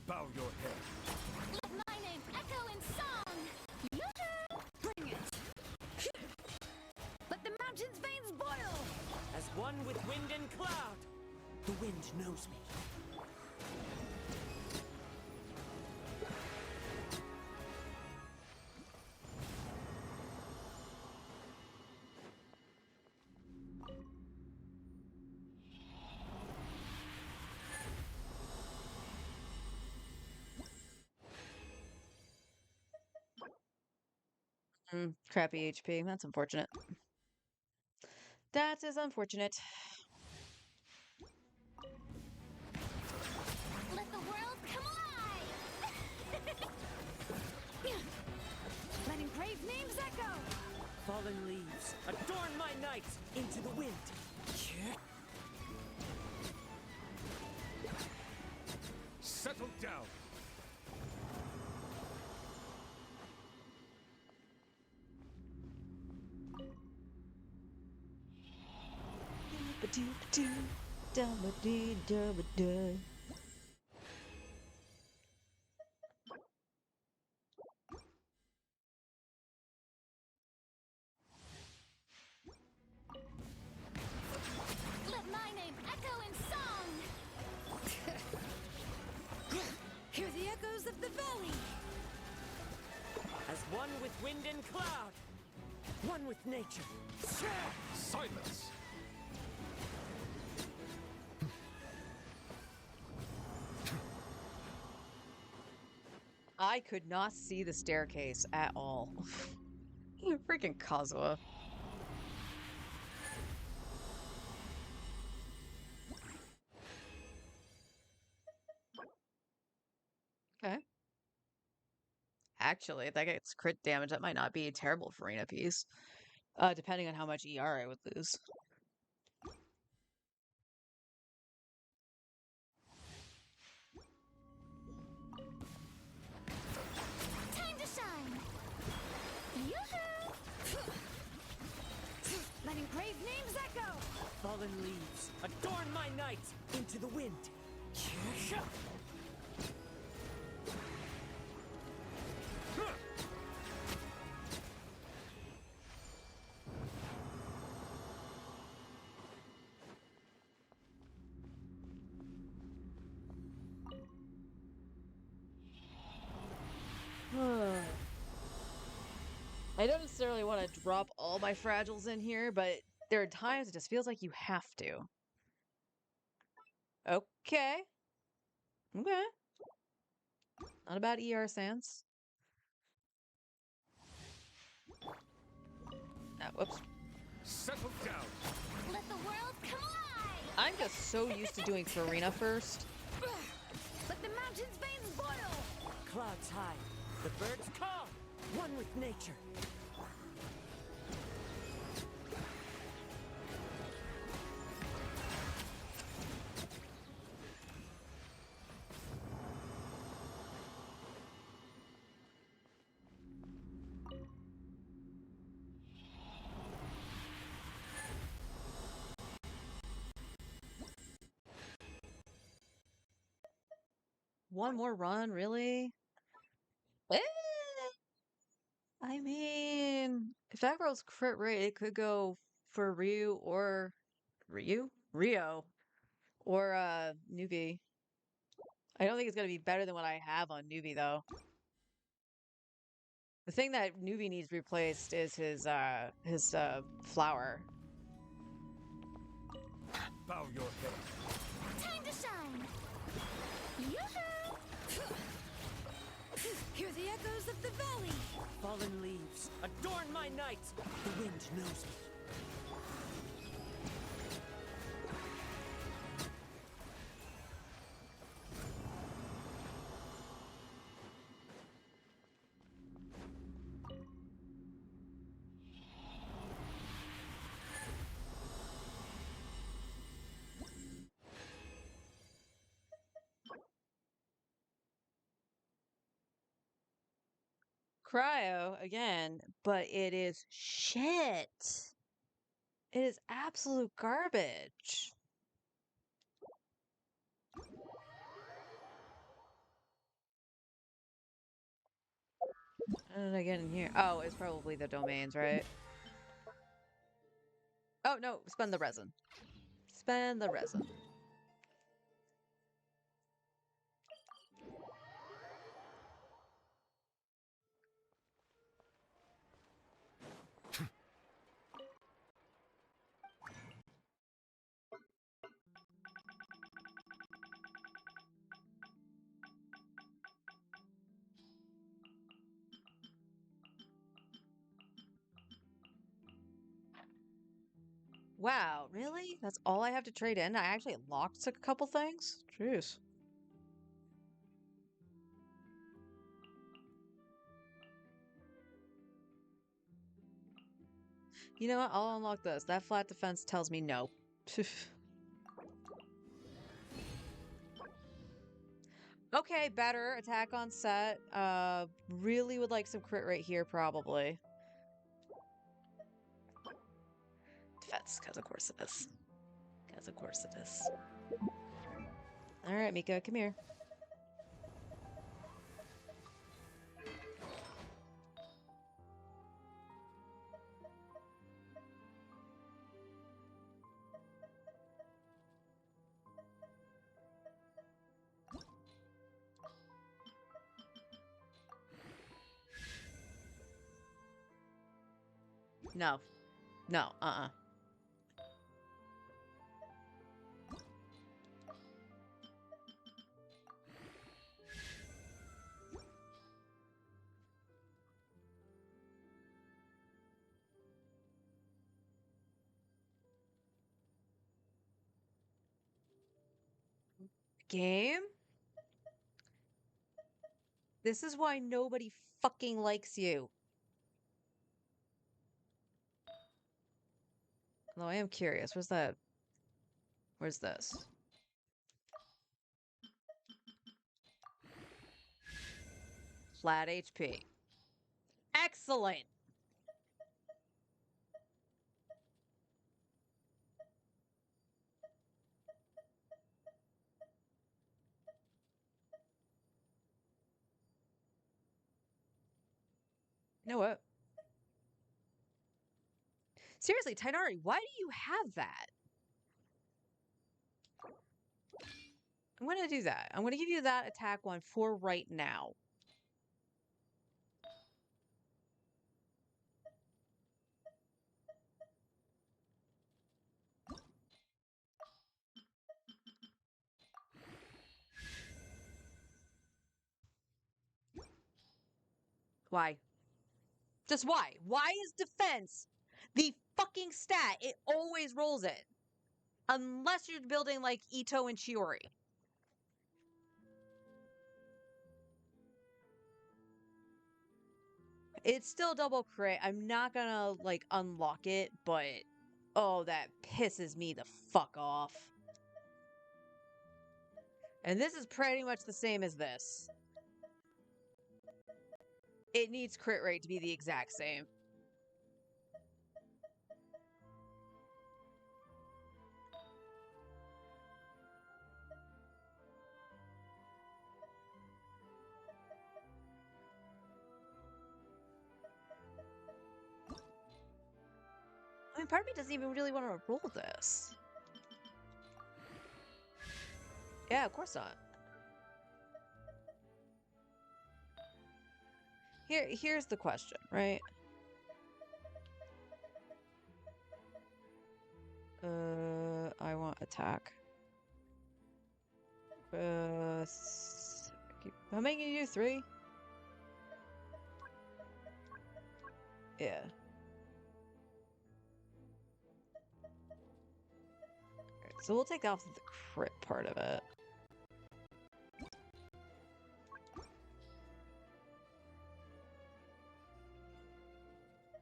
Bow your head. Let my name echo in song! Yoo-hoo! Bring it! Let the mountain's veins boil! As one with wind and cloud. The wind knows me. Crappy HP. That's unfortunate. That is unfortunate. Let the world come alive! Letting brave names echo! Fallen leaves, adorn my night into the wind. Settle down. Let my name echo in song! Hear the echoes of the valley! As one with wind and cloud. One with nature. Silence. I could not see the staircase at all. You freaking Kazuha. Okay. Actually, if that gets crit damage, that might not be terrible for Arena piece. Depending on how much ER I would lose. Time to shine! Yoo-hoo! Letting brave names echo! Fallen leaves, adorn my night into the wind. I don't necessarily want to drop all my fragiles in here, but there are times it just feels like you have to. Okay. Okay. Not about ER Sans. Whoops. Settle down. Let the world come alive! I'm just so used to doing Farina first. Let the mountain's veins boil! Clouds high, the birds call. One with nature. One more run, really? Eh. I mean, if that girl's crit rate, it could go for Ryu or Rio or Newbie. I don't think it's gonna be better than what I have on Newbie though. The thing that Newbie needs replaced is his flower. Bow your head. Time to shine! Yoo-hoo! Hear the echoes of the valley! Fallen leaves, adorn my night. The wind knows me. cryo again, but it is shit. It is absolute garbage. How did I get in here? Oh, it's probably the domains, right? Oh, no, spend the resin. Spend the resin. Wow, really? That's all I have to trade in? I actually locked a couple things? Jeez. You know what? I'll unlock this. That flat defense tells me no. Okay, better. Attack on set. Really would like some crit right here, probably. Defense, because of course it is. Because of course it is. Alright, Mika, come here. No. No, Game? This is why nobody fucking likes you. Although I am curious. Where's that? Where's this? Flat HP. Excellent! You know what? Seriously, Tainari, why do you have that? I'm gonna do that. I'm gonna give you that attack one for right now. Why? Just why? Why is defense the fucking stat? It always rolls it. Unless you're building like Ito and Chiori. It's still double crit. I'm not gonna like unlock it, but oh, that pisses me the fuck off. And this is pretty much the same as this. It needs crit rate to be the exact same. I mean, part of me doesn't even really want to roll this. Yeah, of course not. Here's the question, right? I want attack. I'm making you do 3. Yeah. Alright, so we'll take off the crit part of it.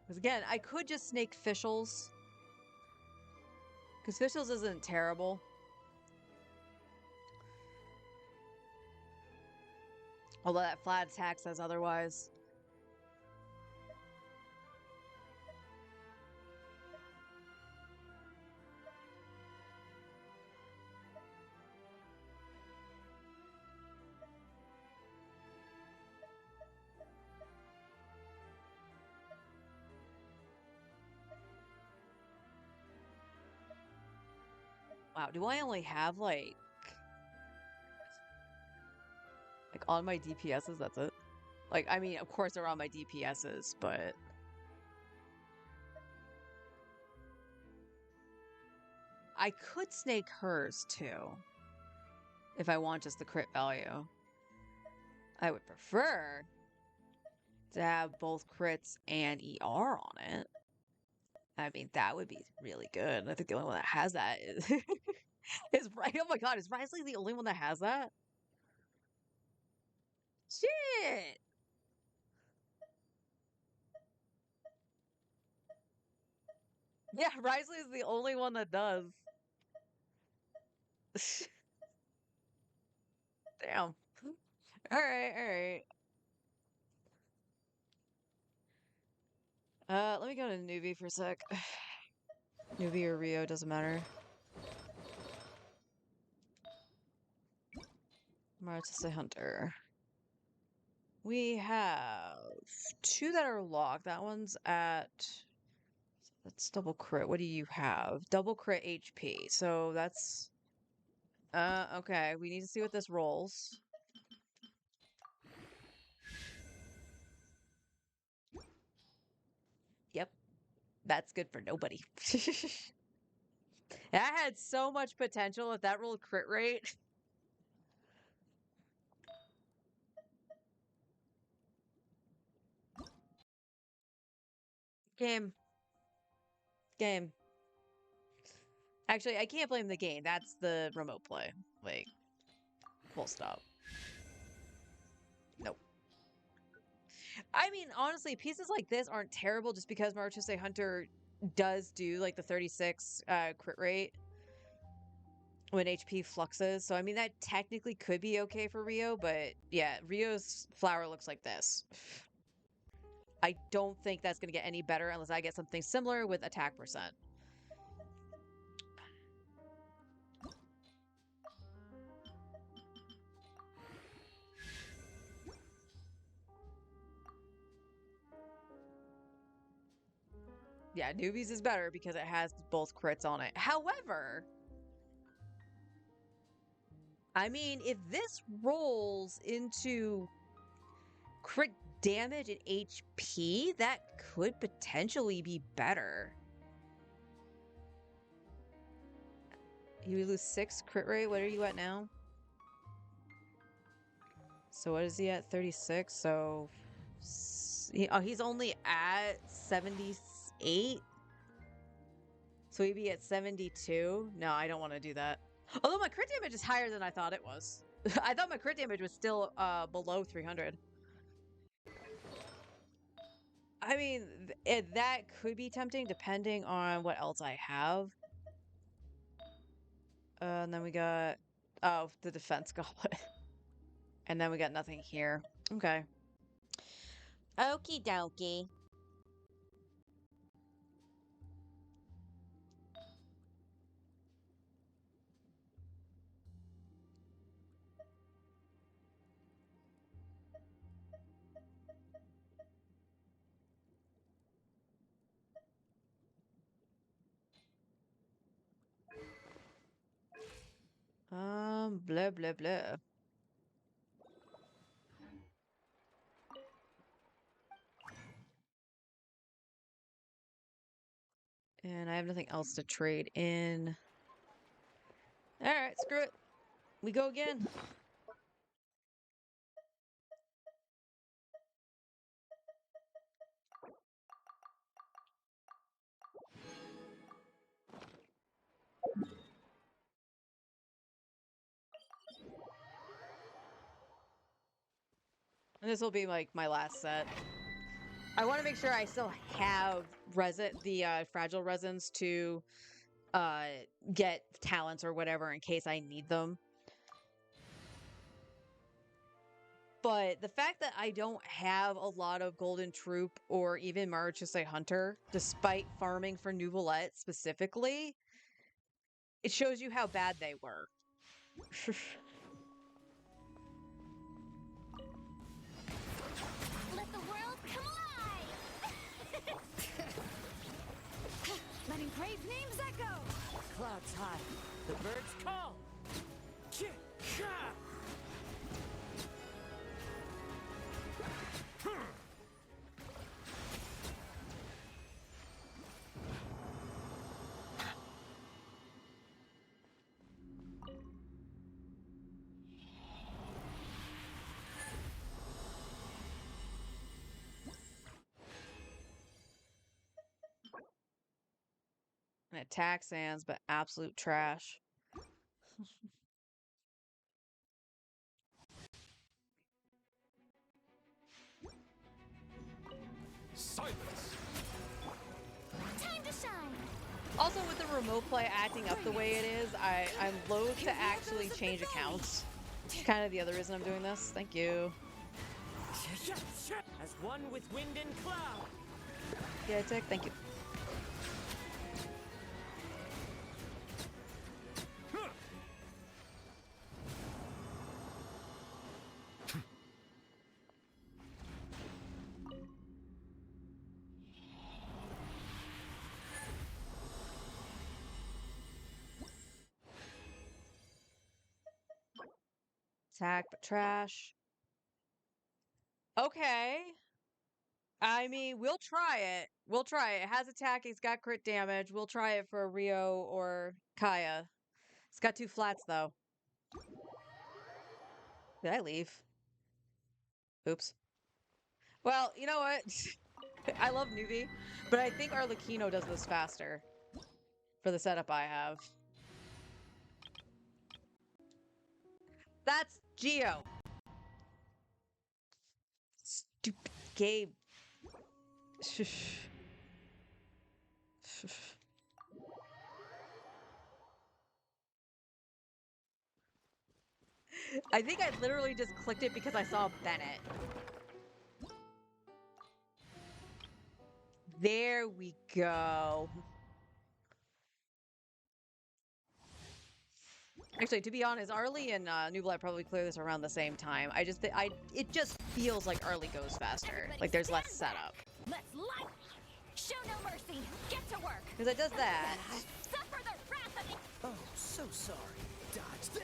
Because again, I could just snake Fischls. Because Fischls isn't terrible. Although that flat attack says otherwise. Wow, do I only have like on my DPSs, that's it? Like, I mean, of course they're on my DPSs, but I could snake hers too if I want just the crit value. I would prefer to have both crits and ER on it. I mean, that would be really good. I think the only one that has that is is right. Oh my god, is Risley the only one that has that? Shit. Yeah, Risley is the only one that does. Damn. All right, all right. Let me go to Nuvi for a sec. Nuvi or Rio, doesn't matter. Martese Hunter. We have 2 that are locked. That one's at... That's double crit. What do you have? Double crit HP. So that's... okay. We need to see what this rolls. Yep. That's good for nobody. That had so much potential if that rolled crit rate. Game. Game. Actually, I can't blame the game. That's the remote play. Like, full stop. Nope. I mean, honestly, pieces like this aren't terrible just because Marchese Hunter does do like the 36 crit rate when HP fluxes. So, I mean, that technically could be okay for Rio, but yeah, Rio's flower looks like this. I don't think that's going to get any better unless I get something similar with attack percent. Yeah, Newbies is better because it has both crits on it. However, I mean, if this rolls into crit damage and HP, that could potentially be better. You lose 6 crit rate. What are you at now? So what is he at? 36. So he's only at 78. So he'd be at 72. No, I don't want to do that. Although my crit damage is higher than I thought it was. I thought my crit damage was still below 300. I mean, that could be tempting depending on what else I have. And then we got, oh, the defense goblet. And then we got nothing here. Okay. Okie dokie. Blah, blah, blah. And I have nothing else to trade in. Alright, screw it. We go again. And this will be like my last set. I want to make sure I still have the fragile resins to get talents or whatever in case I need them. But the fact that I don't have a lot of Golden Troop or even Marchese Hunter, despite farming for Neuvillette specifically, it shows you how bad they were. Let the world come alive! Letting brave names echo! Clouds high. The birds call. And attack Sans, but absolute trash. Silence. Time to shine. Also, with the remote play acting up the way it is, I'm loath to actually change accounts. Kind of the other reason I'm doing this. Thank you. As one with wind and cloud. Yeah, Tech, thank you. Attack, but trash. Okay. I mean, we'll try it. We'll try it. It has attack, it's got crit damage. We'll try it for Rio or Kaya. It's got 2 flats, though. Did I leave? Oops. Well, you know what? I love Newbie, but I think Arlecchino does this faster for the setup I have. That's Geo. Stupid game. Shush. Shush. I think I literally just clicked it because I saw Bennett. There we go. Actually, to be honest, Arlie and Nublar probably clear this around the same time. It just feels like Arlie goes faster. Everybody Like there's less stand. setup. Let's light. Show no mercy. Get to work. Because it does that. Suffer the wrath of the... Oh, so sorry. Dodge this.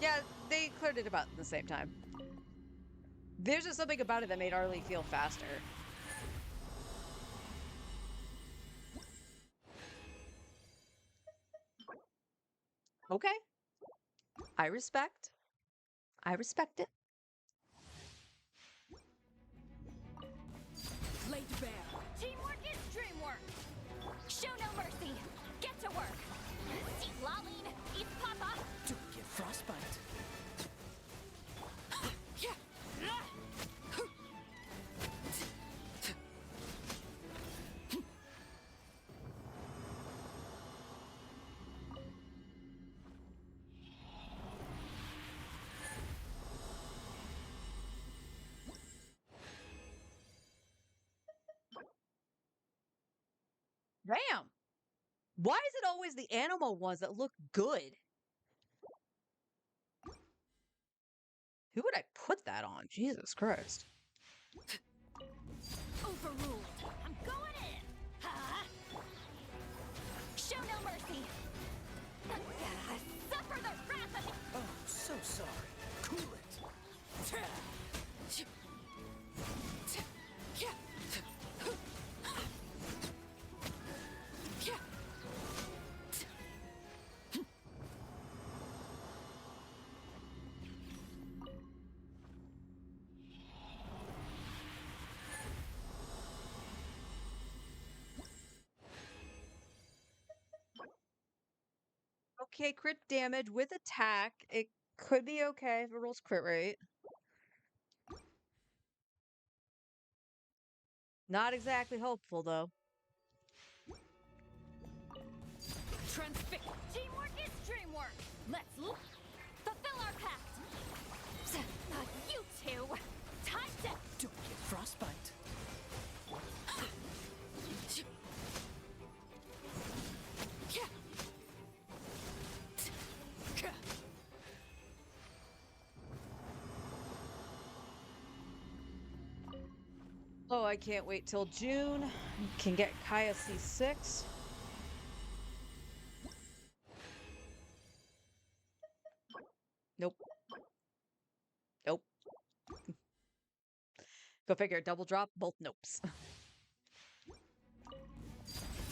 Yeah, they cleared it about the same time. There's just something about it that made Arlie feel faster. Okay. I respect. I respect it. Laid bare. Teamwork is dreamwork. Show no mercy. Get to work. See Laline, eat Papa. Don't get frostbite. Damn. Why is it always the animal ones that look good? Who would I put that on? Jesus Christ. Overruled. I'm going in. Huh? Show no mercy. Suffer the wrath of the... Oh, so sorry. Cool it. Okay, crit damage with attack. It could be okay if it rolls crit rate. Not exactly hopeful, though. Transfix. Teamwork is dreamwork. Let's fulfill our pact. You two. Time to... Don't get frostbite. I can't wait till June. Can get Kaya C6. Nope. Nope. Go figure. Double drop, both nopes.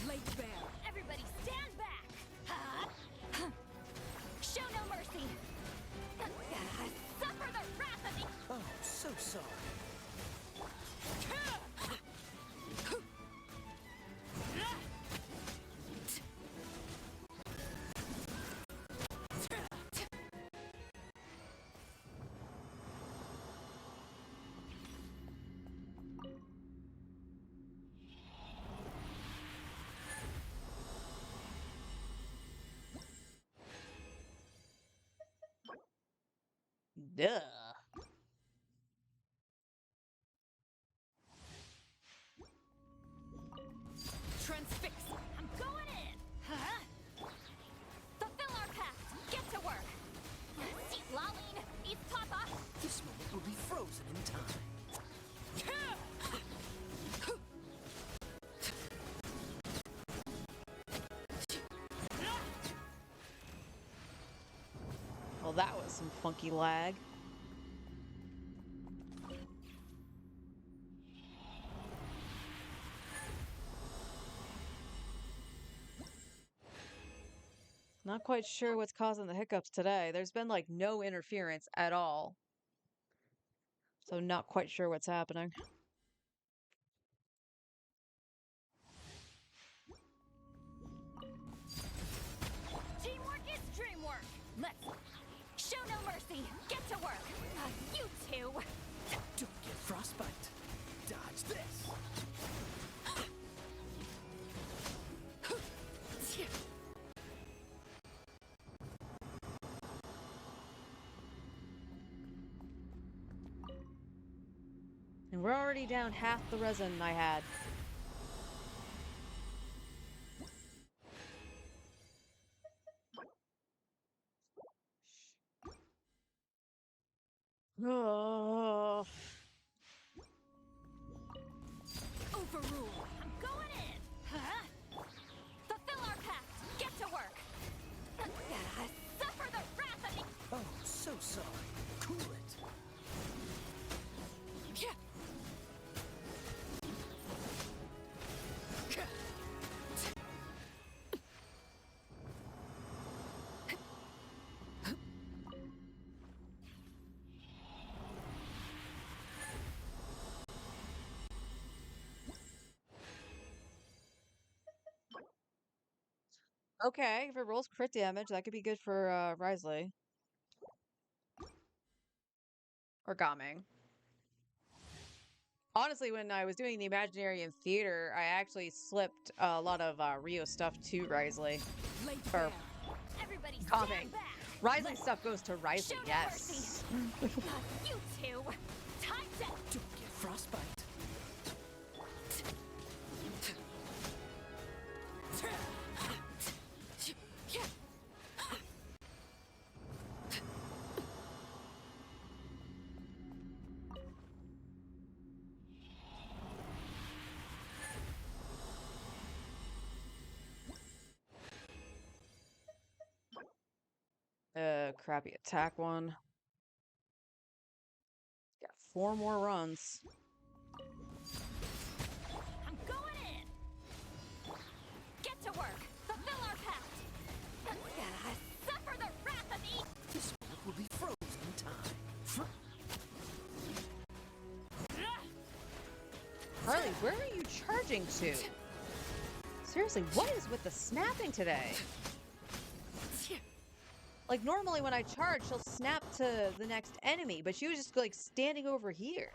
Lake Bear. Everybody stand back! Huh? Show no mercy! Suffer the wrath of the... Oh, so sorry. Duh. Transfix. I'm going in! Huh? Fulfill our pact! Get to work! Eat Laline! Eat Papa! This moment will be frozen in time. Well, that was some funky lag. Not quite sure what's causing the hiccups today. There's been like no interference at all. So not quite sure what's happening. Teamwork is dreamwork! Let's... Show no mercy! Get to work! You two! Don't get frostbite. Dodge this. And we're already down half the resin I had. Oh. Overrule! I'm going in! Huh? Fulfill our pact! Get to work! Suffer the wrath of the... Oh, so sorry. Cool it. Okay, if it rolls crit damage, that could be good for Risley. Or Gaming. Honestly, when I was doing the Imaginary in theater, I actually slipped a lot of Rio stuff to Risley. Lake Or Bear. Everybody Gaming. stand back! Risley stuff goes to Risley, Show no yes. mercy! You two! Time to... Don't get frostbite. Crappy attack one. Got 4 more runs. I'm going in! Get to work! Fulfill our pact! Suffer the wrath of the... This moment will be frozen in time. Harley, where are you charging to? Seriously, what is with the snapping today? Like, normally when I charge, she'll snap to the next enemy, but she was just, like, standing over here.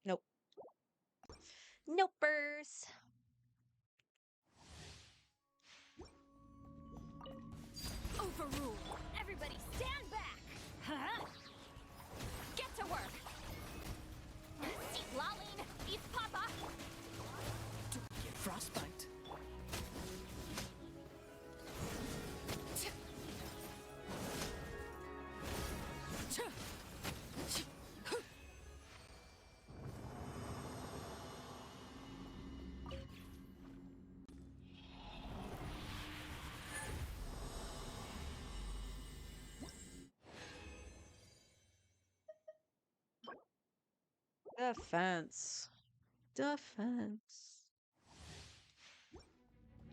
Nope. Nopers. Overrule! Everybody stand back! Huh? Get to work! Eat Laline! Eat Papa! Defense. Defense.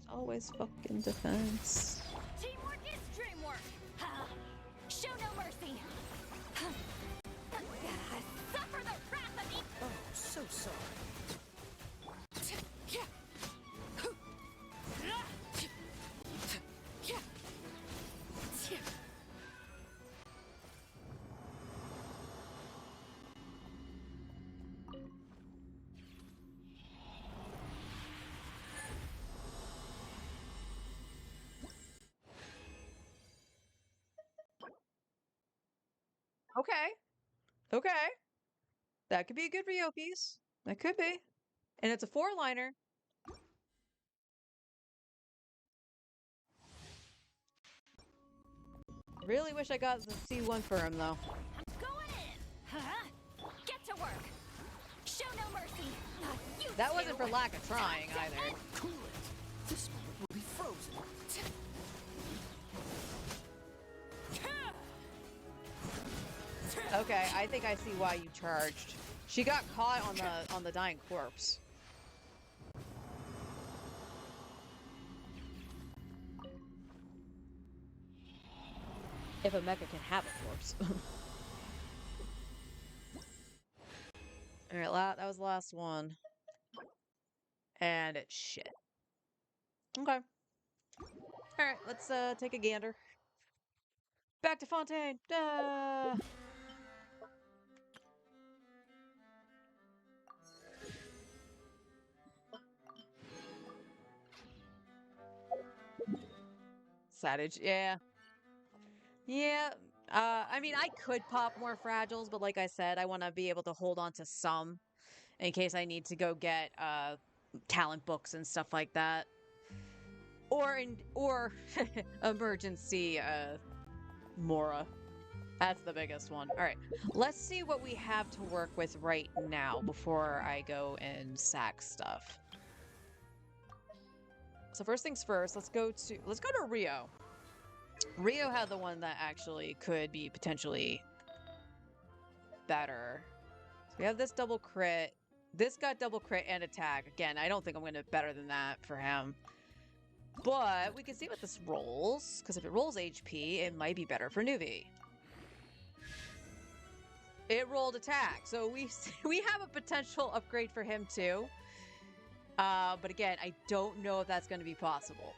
Always fucking defense. Teamwork is dreamwork. Ha. Show no mercy. Ha. Suffer the wrath of each. Oh, so sorry. Okay. Okay. That could be a good Rio piece. That could be. And it's a four-liner. Really wish I got the C1 for him, though. I'm going in. Huh? Get to work. Show no mercy. You That wasn't two. for lack of trying, either. Cool it. This moment will be frozen. Okay, I think I see why you charged. She got caught on the dying corpse. If a mecha can have a corpse. Alright, that was the last one. And it's shit. Okay. Alright, let's take a gander. Back to Fontaine! Savage, yeah. Yeah, I mean, I could pop more fragiles, but like I said, I want to be able to hold on to some in case I need to go get talent books and stuff like that. Or emergency Mora. That's the biggest one. All right, let's see what we have to work with right now before I go and sack stuff. So first things first, let's go to Rio. Rio had the one that actually could be potentially better. So we have this double crit. This got double crit and attack. Again, I don't think I'm going to better than that for him. But we can see what this rolls, because if it rolls HP, it might be better for Nuvi. It rolled attack, so we have a potential upgrade for him too. But again, I don't know if that's going to be possible.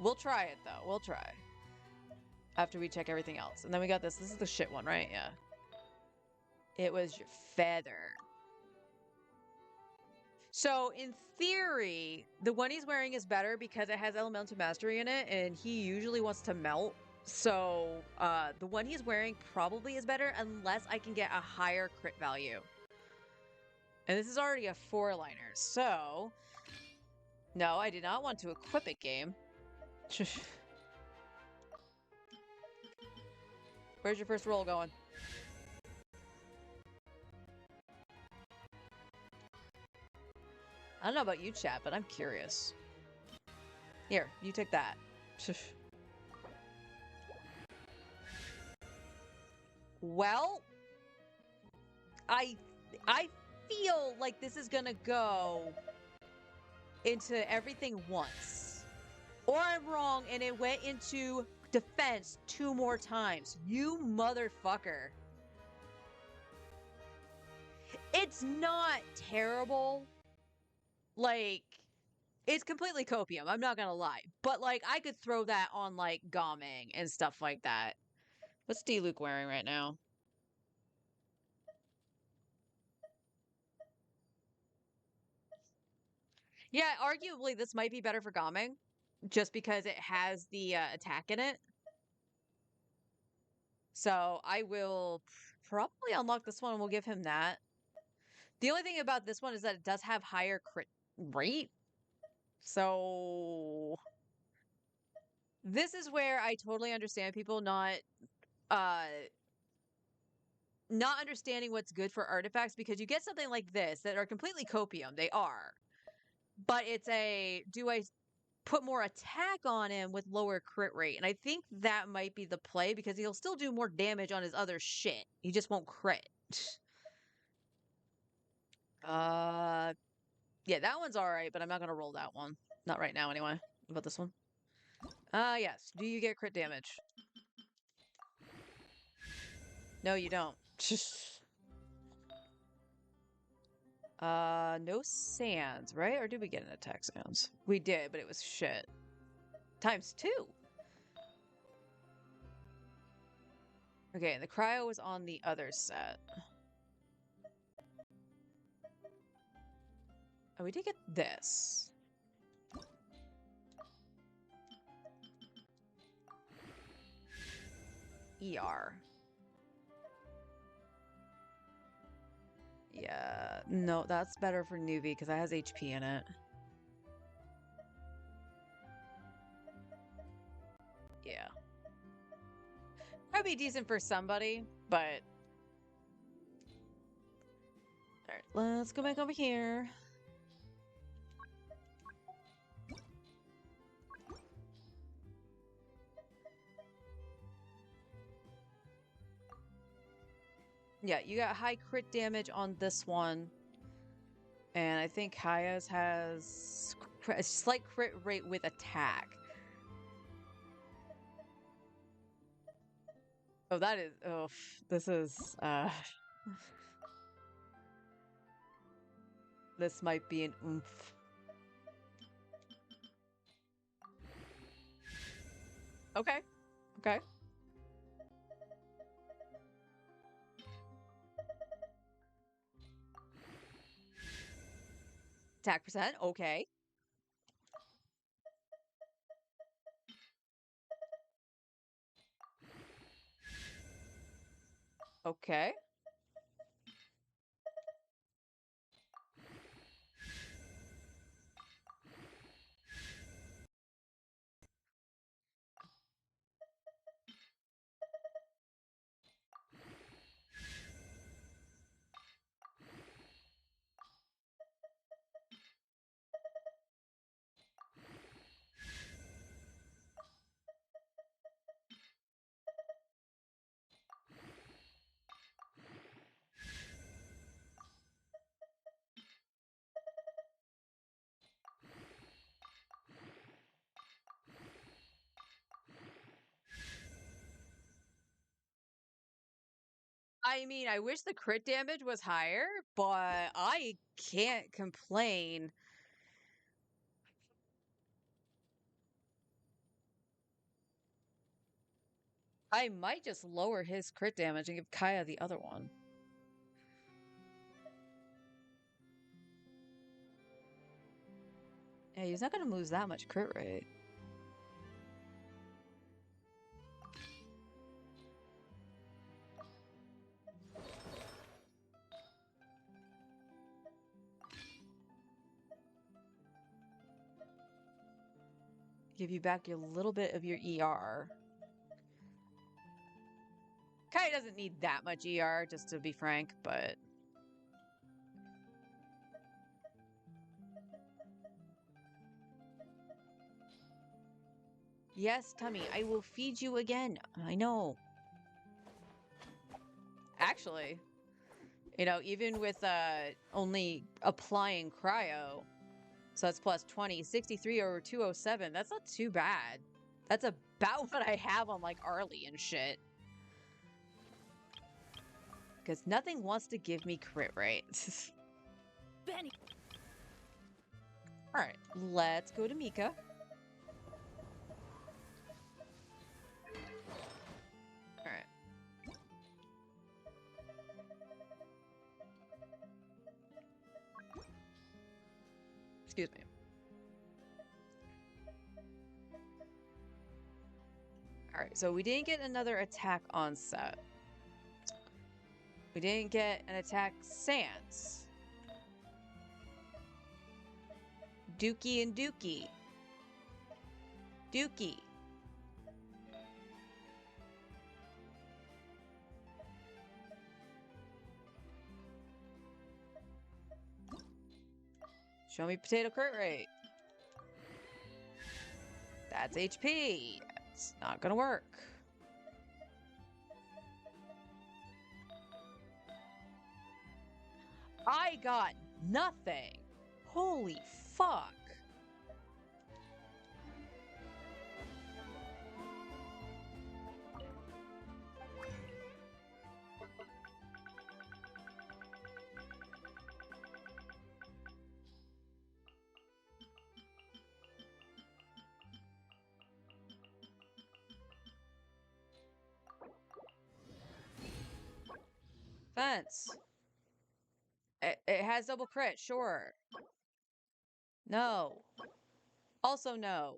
We'll try it though. We'll try. After we check everything else. And then we got this. This is the shit one, right? Yeah. It was your feather. So, in theory, the one he's wearing is better because it has Elemental Mastery in it, and he usually wants to melt. So, the one he's wearing probably is better unless I can get a higher crit value. And this is already a 4-liner, so... No, I did not want to equip it, game. Where's your first roll going? I don't know about you, chat, but I'm curious. Here, you take that. Well, I feel like this is gonna go into everything once. Or I'm wrong and it went into defense 2 more times. You motherfucker. It's not terrible. Like, it's completely copium, I'm not gonna lie. But, like, I could throw that on, like, Gaming and stuff like that. What's D-Luke wearing right now? Yeah, arguably this might be better for Gaming. Just because it has the attack in it. So I will probably unlock this one and we'll give him that. The only thing about this one is that it does have higher crit rate. So this is where I totally understand people not understanding what's good for artifacts, because you get something like this that are completely copium. They are. But it's a, do I put more attack on him with lower crit rate? And I think that might be the play, because he'll still do more damage on his other shit. He just won't crit. Yeah, that one's all right, but I'm not gonna roll that one. Not right now, anyway. What about this one? Yes. Do you get crit damage? No, you don't. No sands, right? Or did we get an attack sands? We did, but it was shit. ×2. Okay, and the cryo was on the other set. Oh, we did get this. ER. Yeah, no, that's better for Nuvi because that has HP in it. Yeah. Probably decent for somebody, but... Alright, let's go back over here. Yeah, you got high crit damage on this one. And I think Kaya's has a slight crit rate with attack. Oh, that is... Oh, this is... This might be an oomph. Okay. Okay. Attack percent, okay. Okay. I mean, I wish the crit damage was higher, but I can't complain. I might just lower his crit damage and give Kaya the other one. Yeah, he's not gonna lose that much crit rate. Give you back a little bit of your ER. Kaya doesn't need that much ER, just to be frank, but... Yes, Tummy, I will feed you again. I know. Actually, you know, even with only applying cryo, so that's plus 20, 63 over 207, that's not too bad. That's about what I have on, like, Arlie and shit. Because nothing wants to give me crit rate. Benny. Alright, let's go to Mika. Alright. Excuse me. Alright, so we didn't get another attack on set. We didn't get an attack Sans. Dookie and Dookie. Dookie. Show me potato crit rate. That's HP. It's not gonna work. I got nothing. Holy fuck. Fence. It has double crit, sure. No. Also no.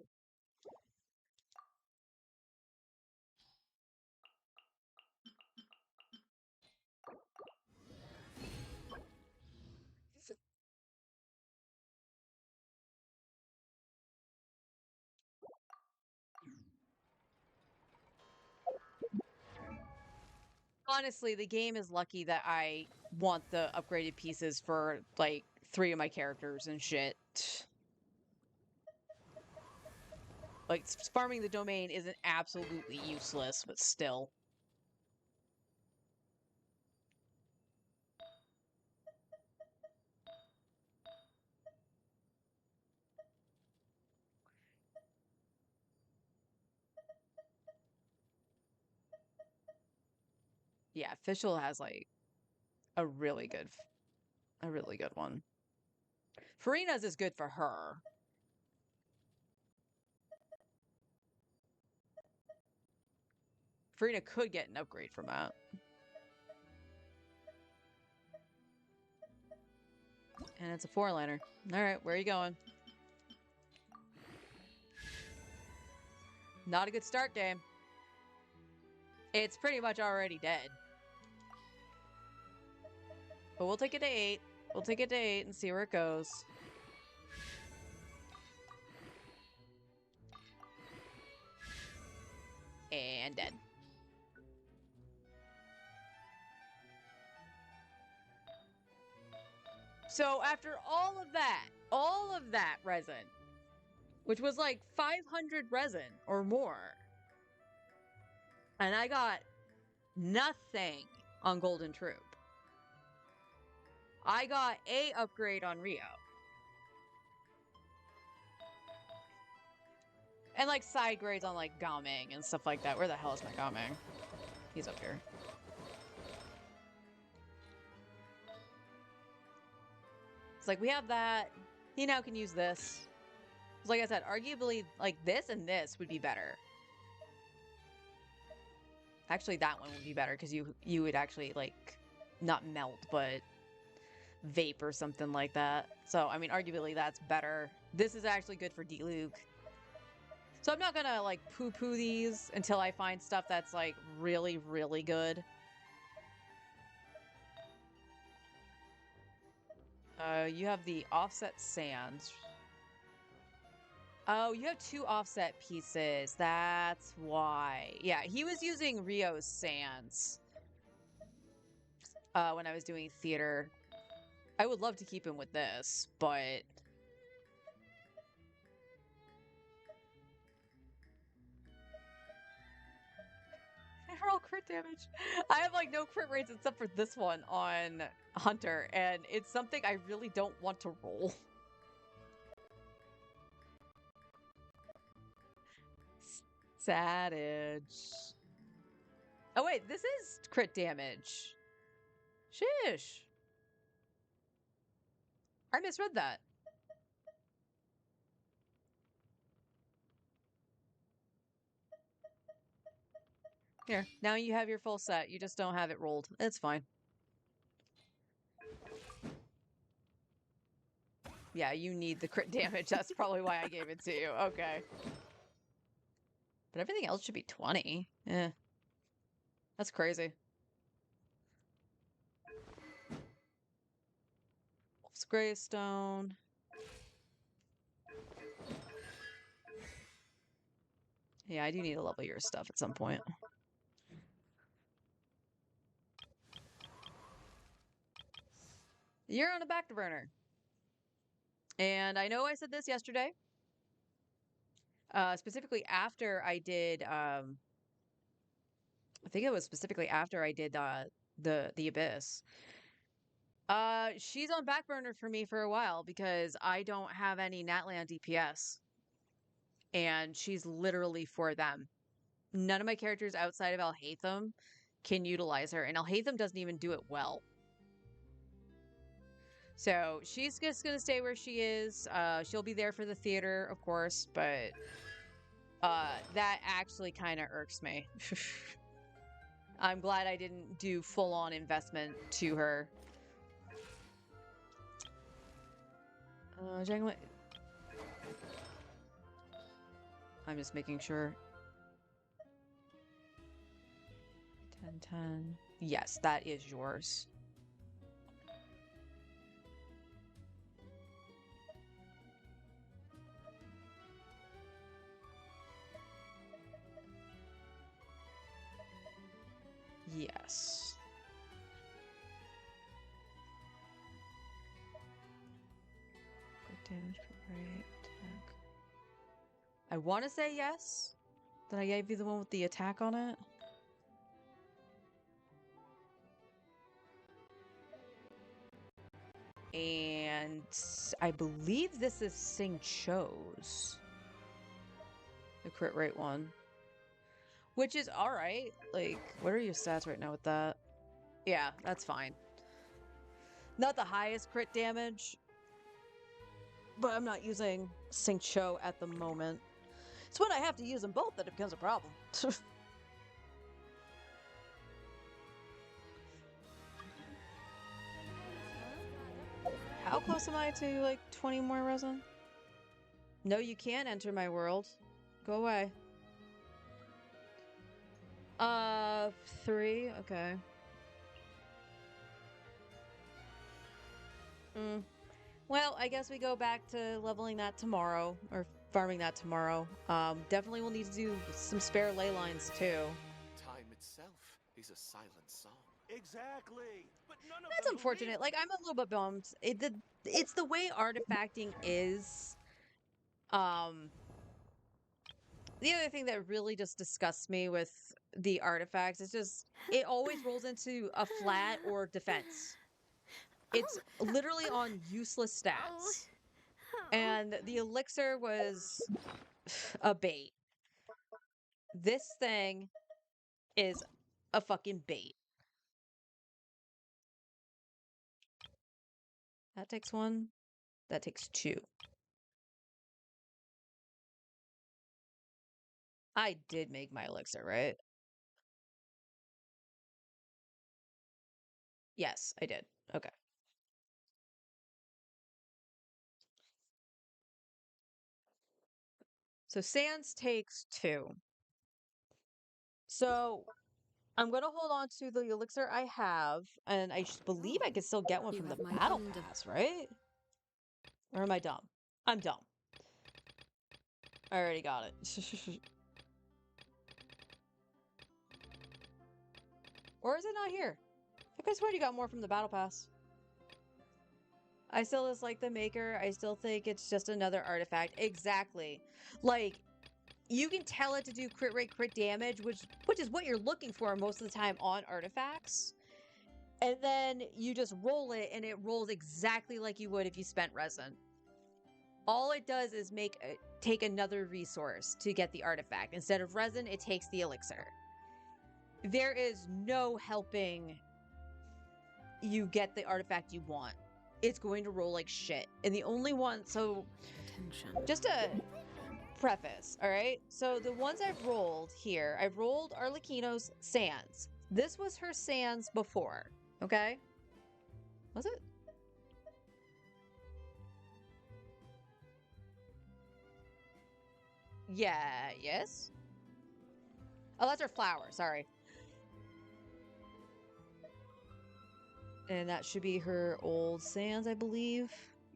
Honestly, the game is lucky that I want the upgraded pieces for like 3 of my characters and shit. Like farming the domain isn't absolutely useless, but still. Yeah, Fischl has like a really good one. Farina's is good for her. Farina could get an upgrade from that. And it's a 4-liner. All right, where are you going? Not a good start, game. It's pretty much already dead. But we'll take it to 8. We'll take it to 8 and see where it goes. And dead. So after all of that resin, which was like 500 resin or more, and I got nothing on Golden Troop. I got a upgrade on Rio. And like side grades on like Gaming and stuff like that. Where the hell is my Gaming? He's up here. It's like, we have that. He now can use this. Like I said, arguably, like this and this would be better. Actually, that one would be better because you would actually like not melt, but vape or something like that. So, I mean, arguably that's better. This is actually good for Diluc. So I'm not gonna like poo-poo these until I find stuff that's like really, really good. You have the offset sands. Oh, you have 2 offset pieces. That's why. Yeah, he was using Rio's sands when I was doing theater. I would love to keep him with this, but they're all crit damage. I have like no crit rates except for this one on Hunter, and it's something I really don't want to roll. Savage. Oh wait, this is crit damage. Shish. I misread that. Here, now you have your full set. You just don't have it rolled. It's fine. Yeah, you need the crit damage. That's probably why I gave it to you. Okay. But everything else should be 20. Eh. That's crazy. Wolf's Greystone. Yeah, I do need to level your stuff at some point. You're on a back burner. And I know I said this yesterday. Specifically after I did I think it was specifically after I did the Abyss. She's on back burner for me for a while because I don't have any Natlan DPS, and she's literally for them. None of my characters outside of Alhaitham can utilize her, and Alhaitham doesn't even do it well. So she's just gonna stay where she is. She'll be there for the theater, of course, but that actually kind of irks me. I'm glad I didn't do full-on investment to her. I'm just making sure. 10. Yes, that is yours. Yes. Good damage per right attack. I want to say yes. Did I give you the one with the attack on it? And I believe this is Sing Cho's. The crit rate one. Which is alright. Like, what are your stats right now with that? Yeah, that's fine. Not the highest crit damage. But I'm not using Sing Cho at the moment. It's when I have to use them both that it becomes a problem. How close am I to, like, 20 more resin? No, you can't enter my world. Go away. 3? Okay. Well, I guess we go back to leveling that tomorrow, or farming that tomorrow. Definitely we'll need to do some spare ley lines, too. Time itself is a silent song. Exactly. But none of That's them unfortunate. Like, I'm a little bit bummed. It's the way artifacting is. The other thing that really just disgusts me with the artifacts is just it always rolls into a flat or defense. It's literally on useless stats. And the elixir was a bait. This thing is a fucking bait. That takes 1. That takes 2. I did make my elixir, right? Yes, I did. Okay. So Sans takes 2. So I'm going to hold on to the elixir I have, and I believe I can still get one You from the have my battle fund. pass, right? Or am I dumb? I'm dumb. I already got it. Or is it not here? I could swear you got more from the battle pass. I still dislike the maker. I still think it's just another artifact. Exactly. Like, you can tell it to do crit rate, crit damage, which is what you're looking for most of the time on artifacts. And then you just roll it, and it rolls exactly like you would if you spent resin. All it does is take another resource to get the artifact. Instead of resin, it takes the elixir. There is no helping you get the artifact you want. It's going to roll like shit. And the only one, so Attention. just a preface, all right? So the ones I've rolled here, I've rolled Arlecchino's Sans. This was her Sans before, okay? Was it? Yeah, yes? Oh, that's her flower, sorry. And that should be her old Sans, I believe.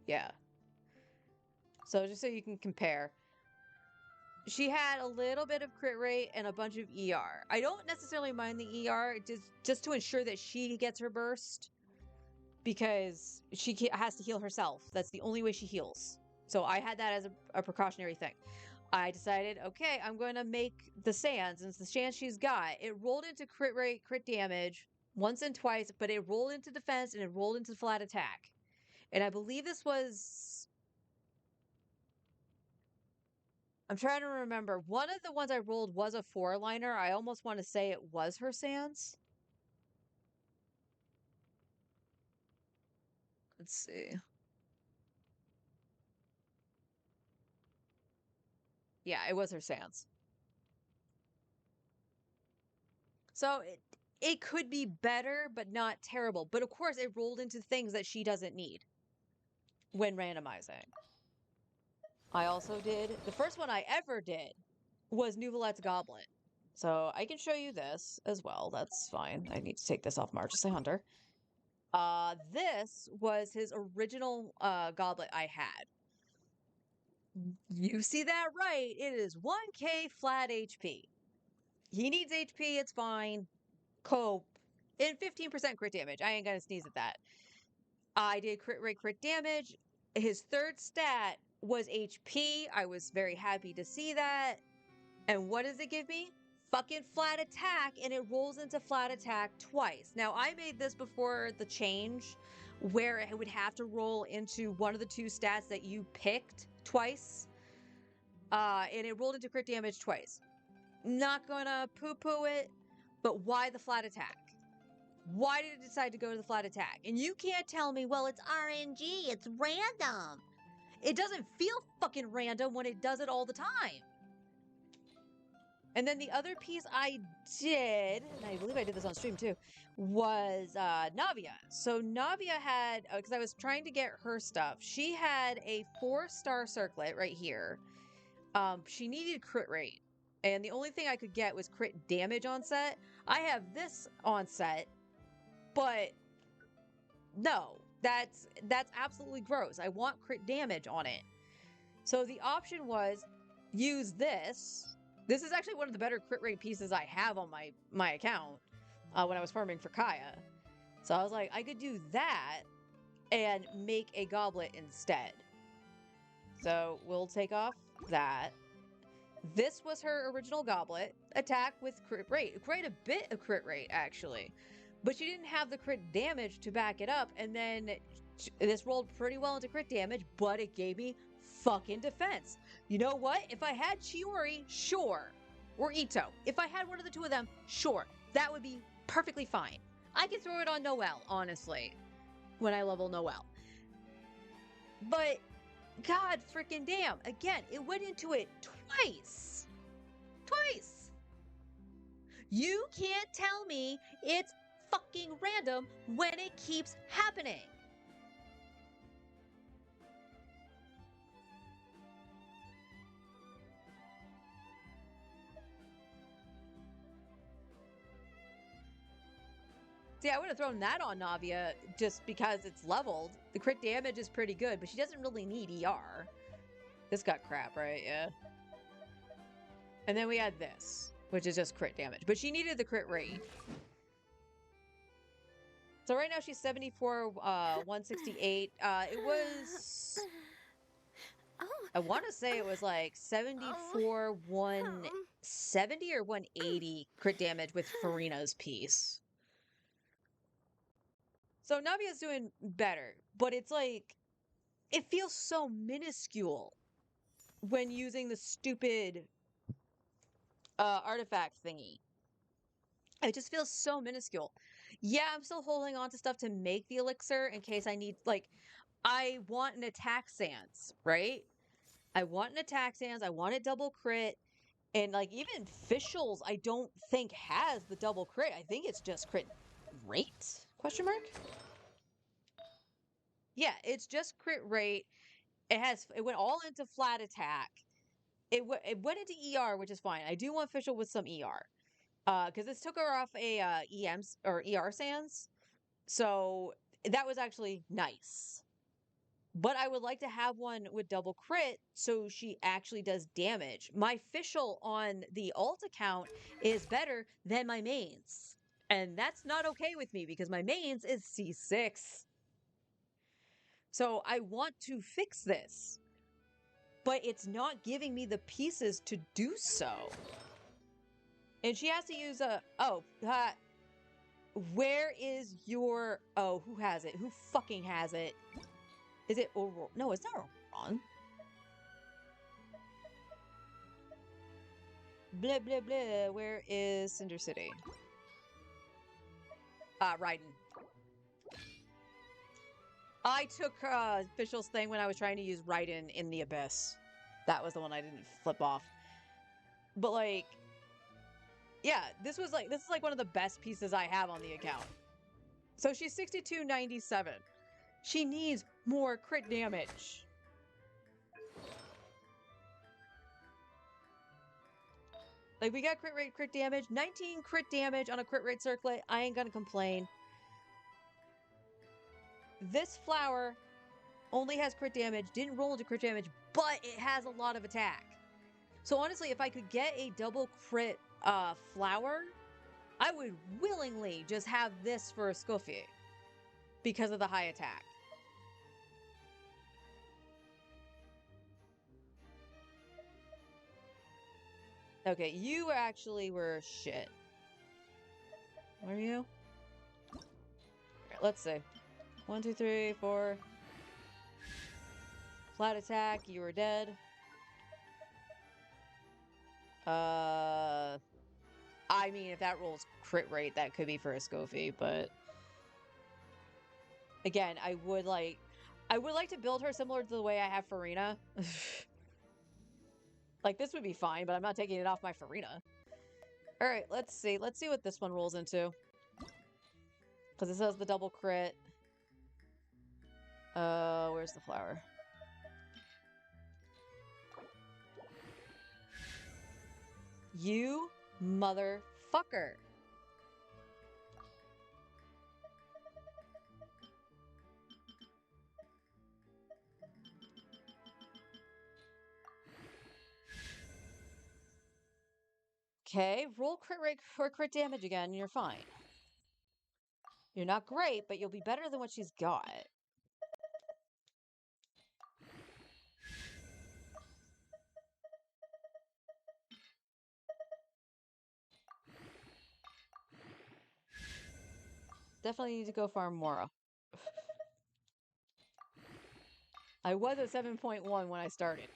Yeah. So just so you can compare. She had a little bit of crit rate and a bunch of ER. I don't necessarily mind the ER, just to ensure that she gets her burst. Because she has to heal herself. That's the only way she heals. So I had that as a precautionary thing. I decided, okay, I'm going to make the Sans. And it's the Sans she's got. It rolled into crit rate, crit damage. once and twice, but it rolled into defense and it rolled into flat attack. And I believe this was. I'm trying to remember. One of the ones I rolled was a 4-liner. I almost want to say it was her Sans. Let's see. Yeah, it was her Sans. So it could be better, but not terrible. But of course, it rolled into things that she doesn't need when randomizing. I also did, the first one I ever did was Nuvalet's Goblet. So I can show you this as well. That's fine. I need to take this off March say Hunter. This was his original goblet I had. You see that right. It is 1k flat HP. He needs HP, it's fine. Cope. And 15% crit damage. I ain't gonna sneeze at that. I did crit rate, crit damage. His third stat was HP. I was very happy to see that. And what does it give me? Fucking flat attack, and it rolls into flat attack twice. Now, I made this before the change, where it would have to roll into one of the two stats that you picked twice. And it rolled into crit damage twice. Not gonna poo-poo it, but why the flat attack? Why did it decide to go to the flat attack? And you can't tell me, well, it's RNG, it's random. It doesn't feel fucking random when it does it all the time. And then the other piece I did, and I believe I did this on stream too, was Navia. So Navia had, because I was trying to get her stuff, she had a 4-star circlet right here. She needed crit rate. And the only thing I could get was crit damage on set. I have this on set, but no, that's absolutely gross. I want crit damage on it. So the option was use this. This is actually one of the better crit rate pieces I have on my account when I was farming for Kaya. So I was like, I could do that and make a goblet instead. So we'll take off that. This was her original goblet. Attack with crit rate. Quite a bit of crit rate, actually. But she didn't have the crit damage to back it up. And then this rolled pretty well into crit damage, but it gave me fucking defense. You know what? If I had Chiori, sure. Or Ito. If I had one of the two of them, sure. That would be perfectly fine. I could throw it on Noelle, honestly, when I level Noelle. But god freaking damn. Again, it went into it twice. Twice. You can't tell me it's fucking random when it keeps happening. See, I would have thrown that on Navia just because it's leveled. The crit damage is pretty good, but she doesn't really need ER. This got crap, right? Yeah. And then we had this, which is just crit damage. But she needed the crit rate. So right now she's 74, 168. It was... I want to say it was like 74, 170 or 180 crit damage with Farina's piece. So Navia's doing better, but it's like, it feels so minuscule when using the stupid artifact thingy. It just feels so minuscule. Yeah, I'm still holding on to stuff to make the elixir in case I need, like, I want an attack sans, right? I want an attack sans, I want a double crit, and like even Fischl's I don't think has the double crit. I think it's just crit rate? Question mark? Yeah, it's just crit rate. It went all into flat attack. It went into ER, which is fine. I do want Fischl with some ER. Because this took her off a EM or ER sans. So that was actually nice. But I would like to have one with double crit so she actually does damage. My Fischl on the alt account is better than my mains. And that's not okay with me because my mains is C6. So I want to fix this. But it's not giving me the pieces to do so. And she has to use a... Where is your... Oh, who has it? Who fucking has it? Is it Aurora? No, it's not Auron. Blah, blah, blah. Where is Cinder City? Raiden. I took Official's thing when I was trying to use Raiden in the Abyss. That was the one I didn't flip off. But, like... Yeah, this is like one of the best pieces I have on the account. So she's 6297. She needs more crit damage. Like, we got crit rate, crit damage. 19 crit damage on a crit rate circlet. I ain't gonna complain. This flower only has crit damage, didn't roll into crit damage, but it has a lot of attack. So honestly, if I could get a double crit flower, I would willingly just have this for a Scoffy because of the high attack. Okay, you actually were shit. What are you? Right, let's see. 1, 2, 3, 4. Flat attack, you were dead. I mean, if that rolls crit rate, that could be for a Scoffy, but... Again, I would like to build her similar to the way I have Farina. Like, this would be fine, but I'm not taking it off my Farina. Alright, let's see. Let's see what this one rolls into. Because it says the double crit. Where's the flower? You motherfucker. Okay, roll crit rate or crit damage again, and you're fine. You're not great, but you'll be better than what she's got. Definitely need to go farm Mora. I was at 7.1 when I started.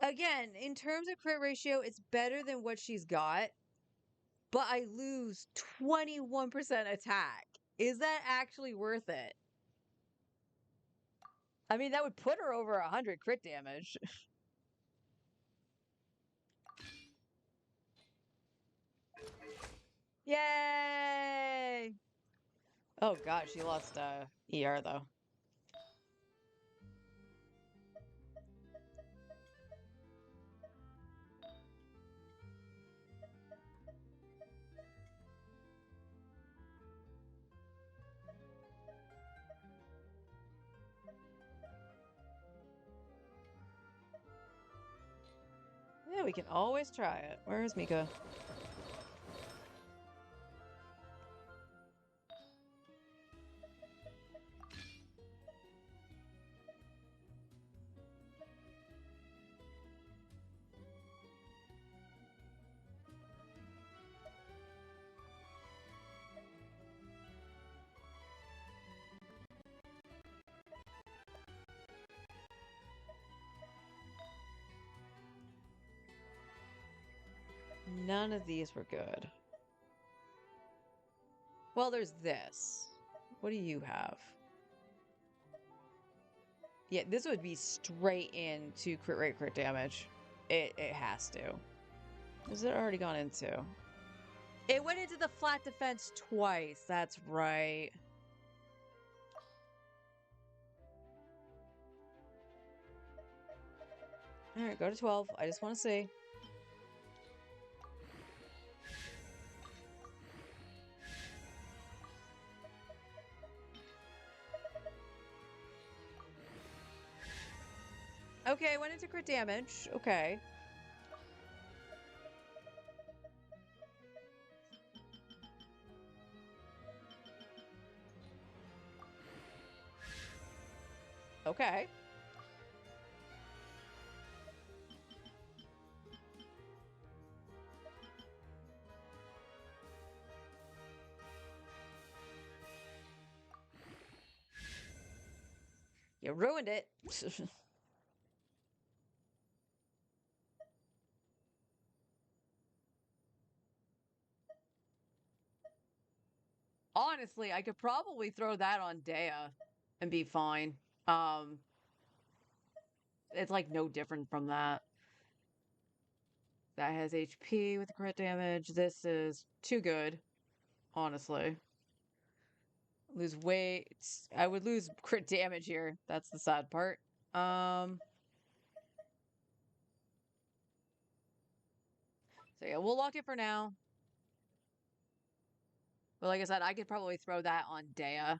Again, in terms of crit ratio, it's better than what she's got, but I lose 21% attack. Is that actually worth it? I mean, that would put her over 100 crit damage. Yay! Oh god, she lost ER though. Yeah, we can always try it. Where is Mika? None of these were good. Well, there's this. What do you have? Yeah, this would be straight into crit rate, crit damage. It has to. Has it already gone into? It went into the flat defense twice. That's right. Alright, go to 12. I just want to see. Okay, went into crit damage. Okay. Okay. You ruined it. Honestly, I could probably throw that on Dea and be fine. Um, it's like no different from that. That has HP with crit damage. This is too good, honestly. Lose weight. I would lose crit damage here. That's the sad part. So yeah, we'll lock it for now. But like I said, I could probably throw that on Dea.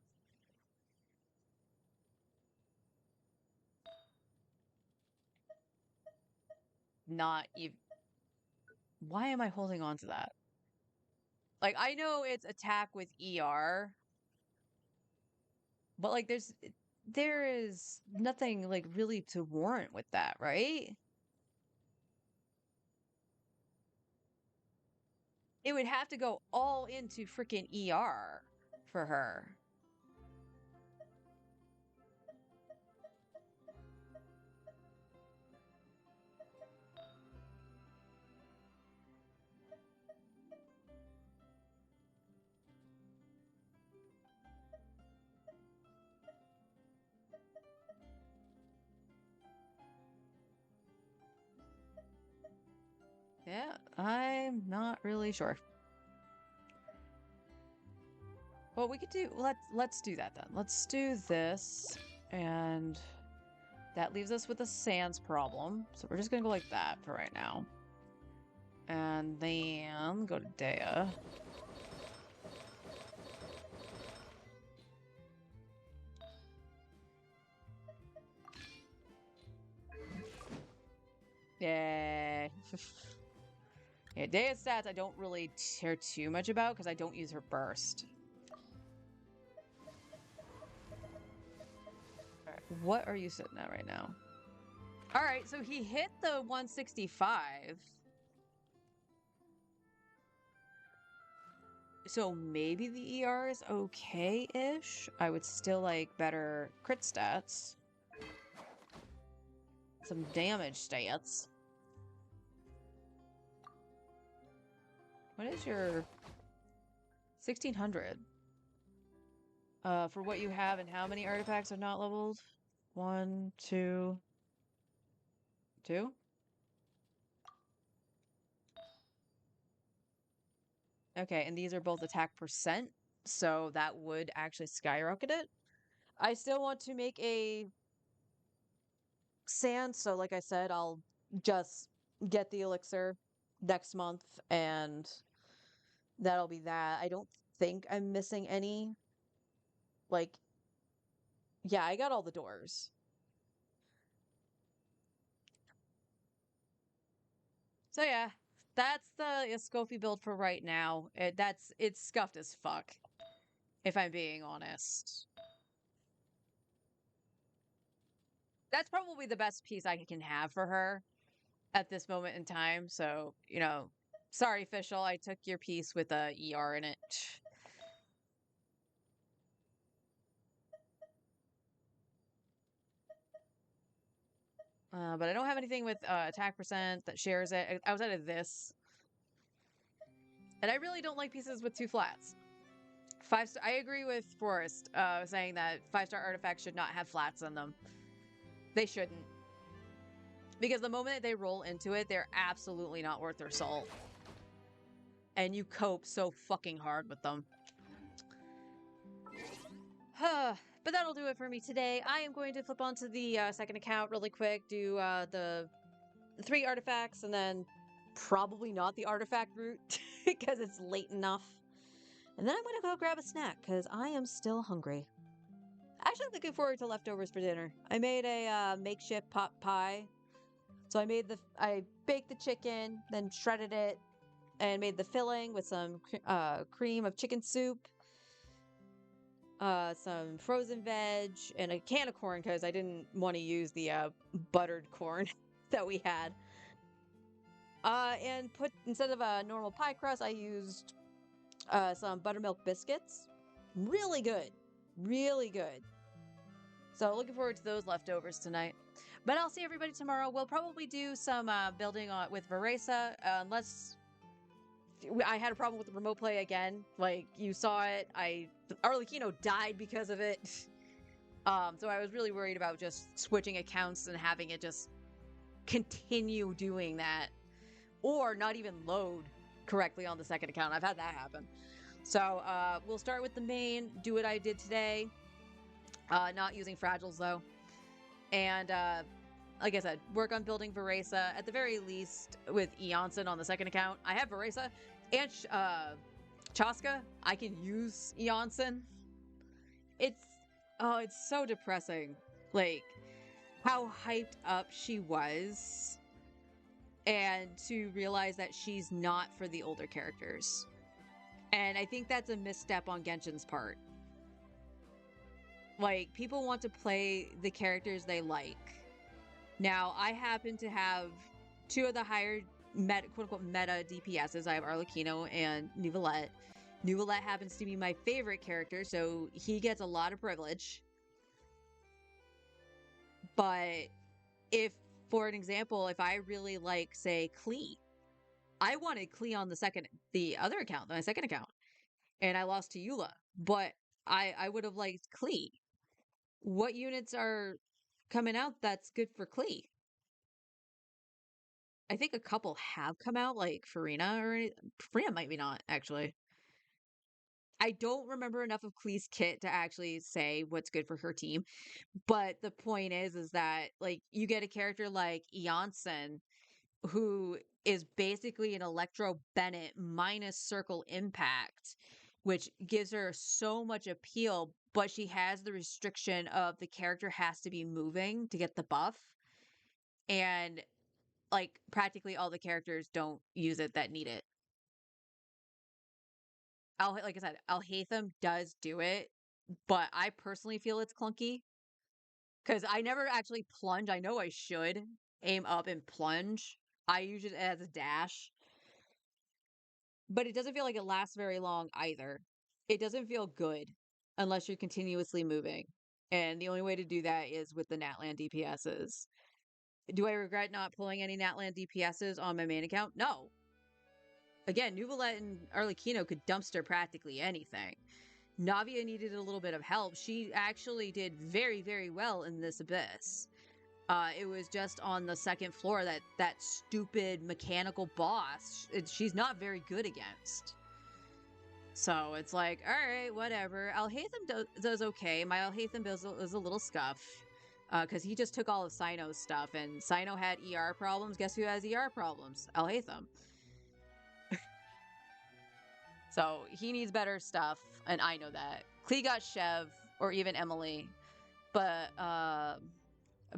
Not even. Why am I holding on to that? Like, I know it's attack with ER, but like there is nothing like really to warrant with that, right? It would have to go all into freaking ER for her. Yeah, I'm not really sure. Well, we could do let's do that then. Let's do this, and that leaves us with a sands problem. So we're just gonna go like that for right now. And then go to Dea. Yeah. Yeah, Dea's stats I don't really care too much about because I don't use her burst. All right, what are you sitting at right now? All right, so he hit the 165. So maybe the ER is okay-ish. I would still like better crit stats. Some damage stats. What is your 1600? For what you have and how many artifacts are not leveled? 1, 2, 2? Okay, and these are both attack percent, so that would actually skyrocket it. I still want to make a sand, so like I said, I'll just get the elixir next month, and that'll be that. I don't think I'm missing any. Like, yeah, I got all the doors. So yeah, that's the Escoffi build for right now. It's scuffed as fuck, if I'm being honest. That's probably the best piece I can have for her at this moment in time. So, you know, sorry, Fischl, I took your piece with a ER in it. But I don't have anything with attack percent that shares it outside of this. And I really don't like pieces with 2 flats. 5-star. I agree with Forrest saying that 5-star artifacts should not have flats on them. They shouldn't. Because the moment that they roll into it, they're absolutely not worth their salt. And you cope so fucking hard with them. But that'll do it for me today. I am going to flip onto the second account really quick, do the 3 artifacts, and then probably not the artifact route because it's late enough. And then I'm going to go grab a snack because I am still hungry. Actually, looking forward to leftovers for dinner. I made a makeshift pot pie. So I baked the chicken, then shredded it, and made the filling with some cream of chicken soup. some frozen veg, and a can of corn because I didn't want to use the buttered corn that we had. And put, instead of a normal pie crust, I used some buttermilk biscuits. Really good. Really good. So looking forward to those leftovers tonight. But I'll see everybody tomorrow. We'll probably do some building with Veresa, unless I had a problem with the remote play again. Like, you saw it. Arlecchino died because of it. So I was really worried about just switching accounts and having it just continue doing that. Or not even load correctly on the second account. I've had that happen. So we'll start with the main, do what I did today. Not using fragiles though. And like I said, work on building Veresa at the very least with Eonson on the second account. I have Veresa and Chaska. I can use Eonson. It's so depressing. Like how hyped up she was, and to realize that she's not for the older characters. And I think that's a misstep on Genshin's part. Like, people want to play the characters they like. Now, I happen to have two of the higher quote-unquote meta DPSs. I have Arlecchino and Neuvillette. Neuvillette happens to be my favorite character, so he gets a lot of privilege. But if, for an example, if I really like, say, Klee, I wanted Klee on the other account, my second account, and I lost to Eula. But I would have liked Klee. What units are coming out that's good for Klee? I think a couple have come out, like Farina Farina might be not, actually. I don't remember enough of Klee's kit to actually say what's good for her team. But the point is that, like, you get a character like Eonson, who is basically an Electro Bennett minus circle impact, which gives her so much appeal, but she has the restriction of the character has to be moving to get the buff. And, like, practically all the characters don't use it that need it. Like I said, Alhaitham does do it, but I personally feel it's clunky. Because I never actually plunge. I know I should aim up and plunge. I use it as a dash. But it doesn't feel like it lasts very long either. It doesn't feel good unless you're continuously moving. And the only way to do that is with the Natlan DPSs. Do I regret not pulling any Natlan DPSs on my main account? No. Again, Neuvillette and Arlecchino could dumpster practically anything. Navia needed a little bit of help. She actually did very, very well in this Abyss. It was just on the second floor that stupid mechanical boss, she's not very good against. So it's like, all right, whatever. Alhaitham does okay. My Alhaitham is a little scuff. Because he just took all of Cyno's stuff, and Cyno had ER problems. Guess who has ER problems? Alhaitham. So he needs better stuff, and I know that. Klee got Chev, or even Emily, but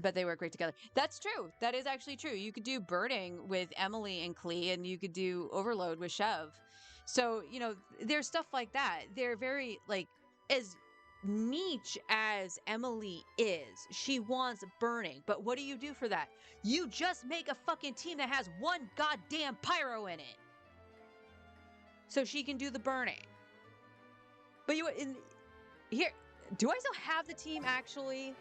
they work great together. That's true. That is actually true. You could do Burning with Emily and Klee, and you could do Overload with Chev. So, you know, there's stuff like that. They're very, like, as niche as Emily is, she wants Burning. But what do you do for that? You just make a fucking team that has one goddamn pyro in it, so she can do the Burning. But here, do I still have the team actually,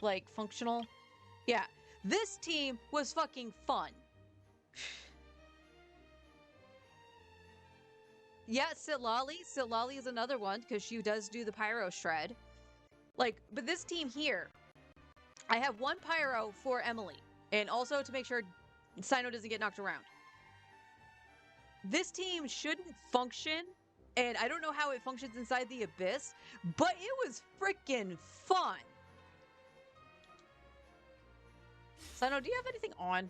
like, functional? Yeah, this team was fucking fun. Yeah, Sitlali. Sitlali is another one, because she does do the pyro shred. Like, but this team here, I have one pyro for Emily, and also to make sure Cyno doesn't get knocked around. This team shouldn't function, and I don't know how it functions inside the Abyss, but it was freaking fun. Cyno, do you have anything on?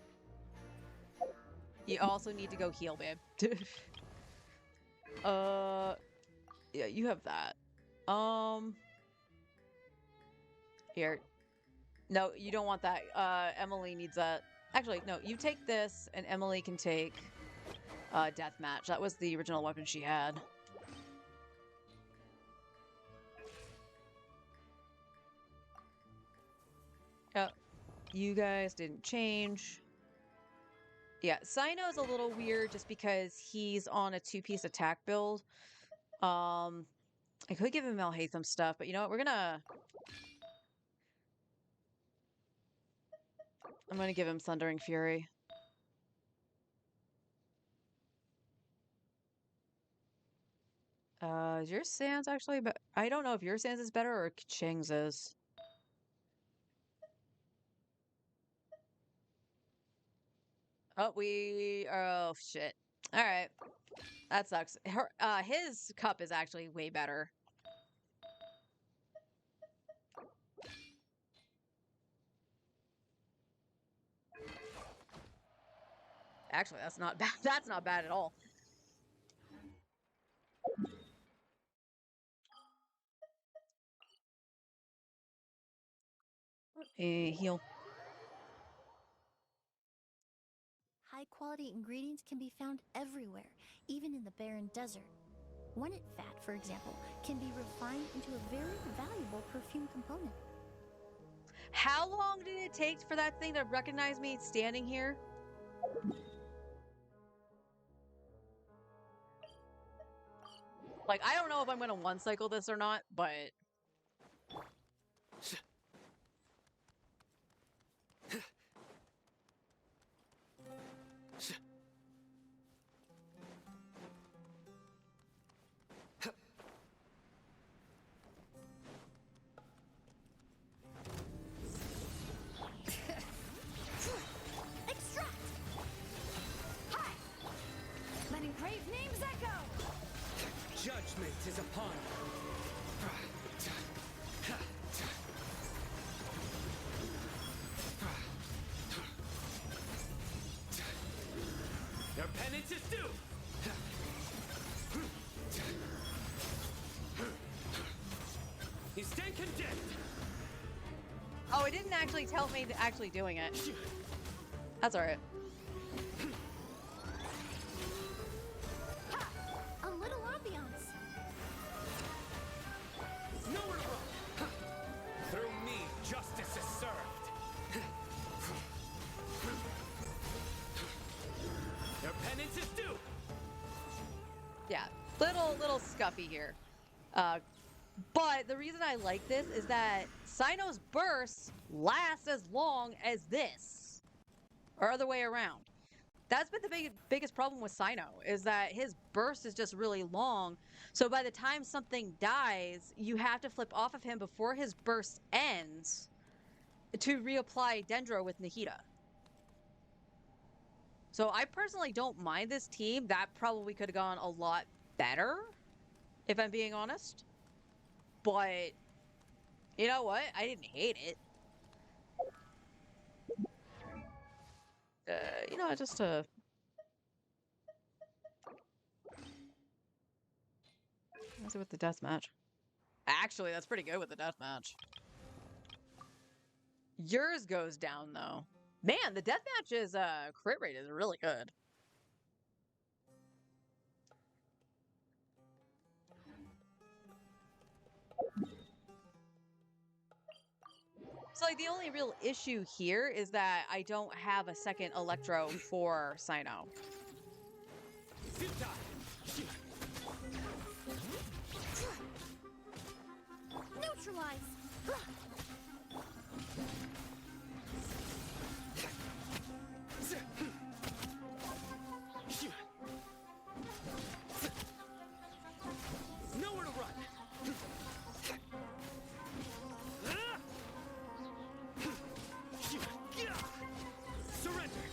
You also need to go heal, babe. Yeah, you have that. Here. No, you don't want that. Emily needs that. Actually, no, you take this, and Emily can take Deathmatch. That was the original weapon she had. You guys didn't change. Yeah, Cyno's a little weird just because he's on a 2-piece attack build. I could give him Malhatham stuff, but you know what? I'm gonna give him Thundering Fury. Is your Sans actually I don't know if your Sans is better or Ching's is. Oh shit. All right. That sucks. His cup is actually way better. Actually, that's not bad. That's not bad at all. Heal. High-quality ingredients can be found everywhere, even in the barren desert. Wennet fat, for example, can be refined into a very valuable perfume component. How long did it take for that thing to recognize me standing here? Like, I don't know if I'm gonna one-cycle this or not, but... Extract! Hi! Letting brave names echo! Judgment is upon you. Your penance is due! You stand condemned! Oh, it didn't actually tell me actually doing it. That's alright. Ha! A little ambiance. Nowhere to run! Through me, justice is served! Your penance is due! Yeah, little scuffy here. But the reason I like this is that Cyno's bursts last as long as this. Or other way around. That's been the biggest problem with Cyno, is that his burst is just really long. So by the time something dies, you have to flip off of him before his burst ends to reapply Dendro with Nahida. So I personally don't mind this team. That probably could have gone a lot better, if I'm being honest. But, you know what? I didn't hate it. You know, just let's see with the deathmatch. Actually, that's pretty good with the deathmatch. Yours goes down, though. Man, the deathmatch's crit rate is really good. So, like, the only real issue here is that I don't have a second Electro for Cyno. Neutralize! Nowhere to run! Surrender!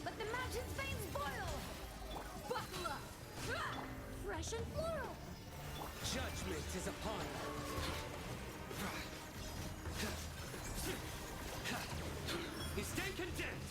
Let the magic's veins boil! Buckle up! Fresh and floral! Judgment is upon you. You stand condemned.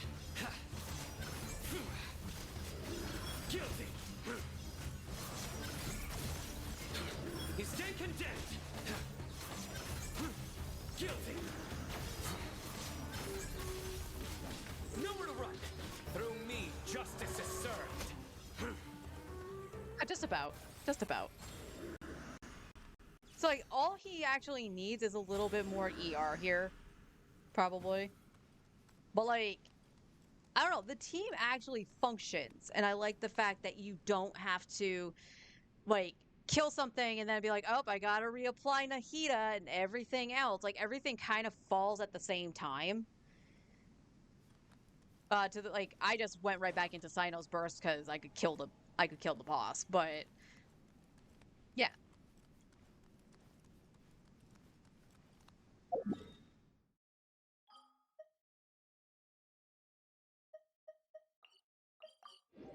Just about. Just about. So, like, all he actually needs is a little bit more ER here. Probably. But, like, I don't know. The team actually functions. And I like the fact that you don't have to, like, kill something and then be like, oh, I gotta reapply Nahida and everything else. Like, everything kind of falls at the same time. Like, I just went right back into Cyno's burst because I could kill the boss. But, yeah.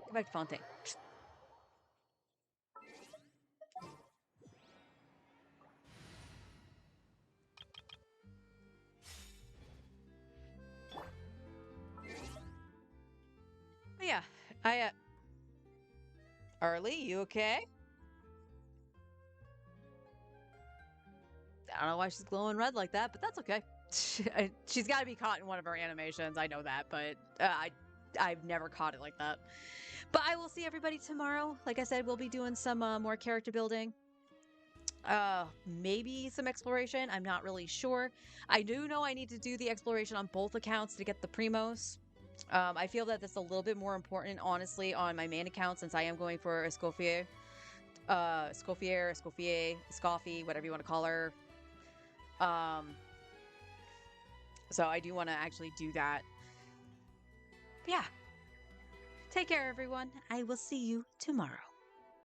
Go back to Fontaine. But yeah, Arlie, you okay? I don't know why she's glowing red like that, but that's okay. She's got to be caught in one of her animations. I know that, but I've never caught it like that. But I will see everybody tomorrow. Like I said, we'll be doing some more character building. Maybe some exploration. I'm not really sure. I do know I need to do the exploration on both accounts to get the Primos. I feel that that's a little bit more important, honestly, on my main account since I am going for Escoffier. Scoffy, whatever you want to call her. So I do want to actually do that. But yeah. Take care, everyone. I will see you tomorrow.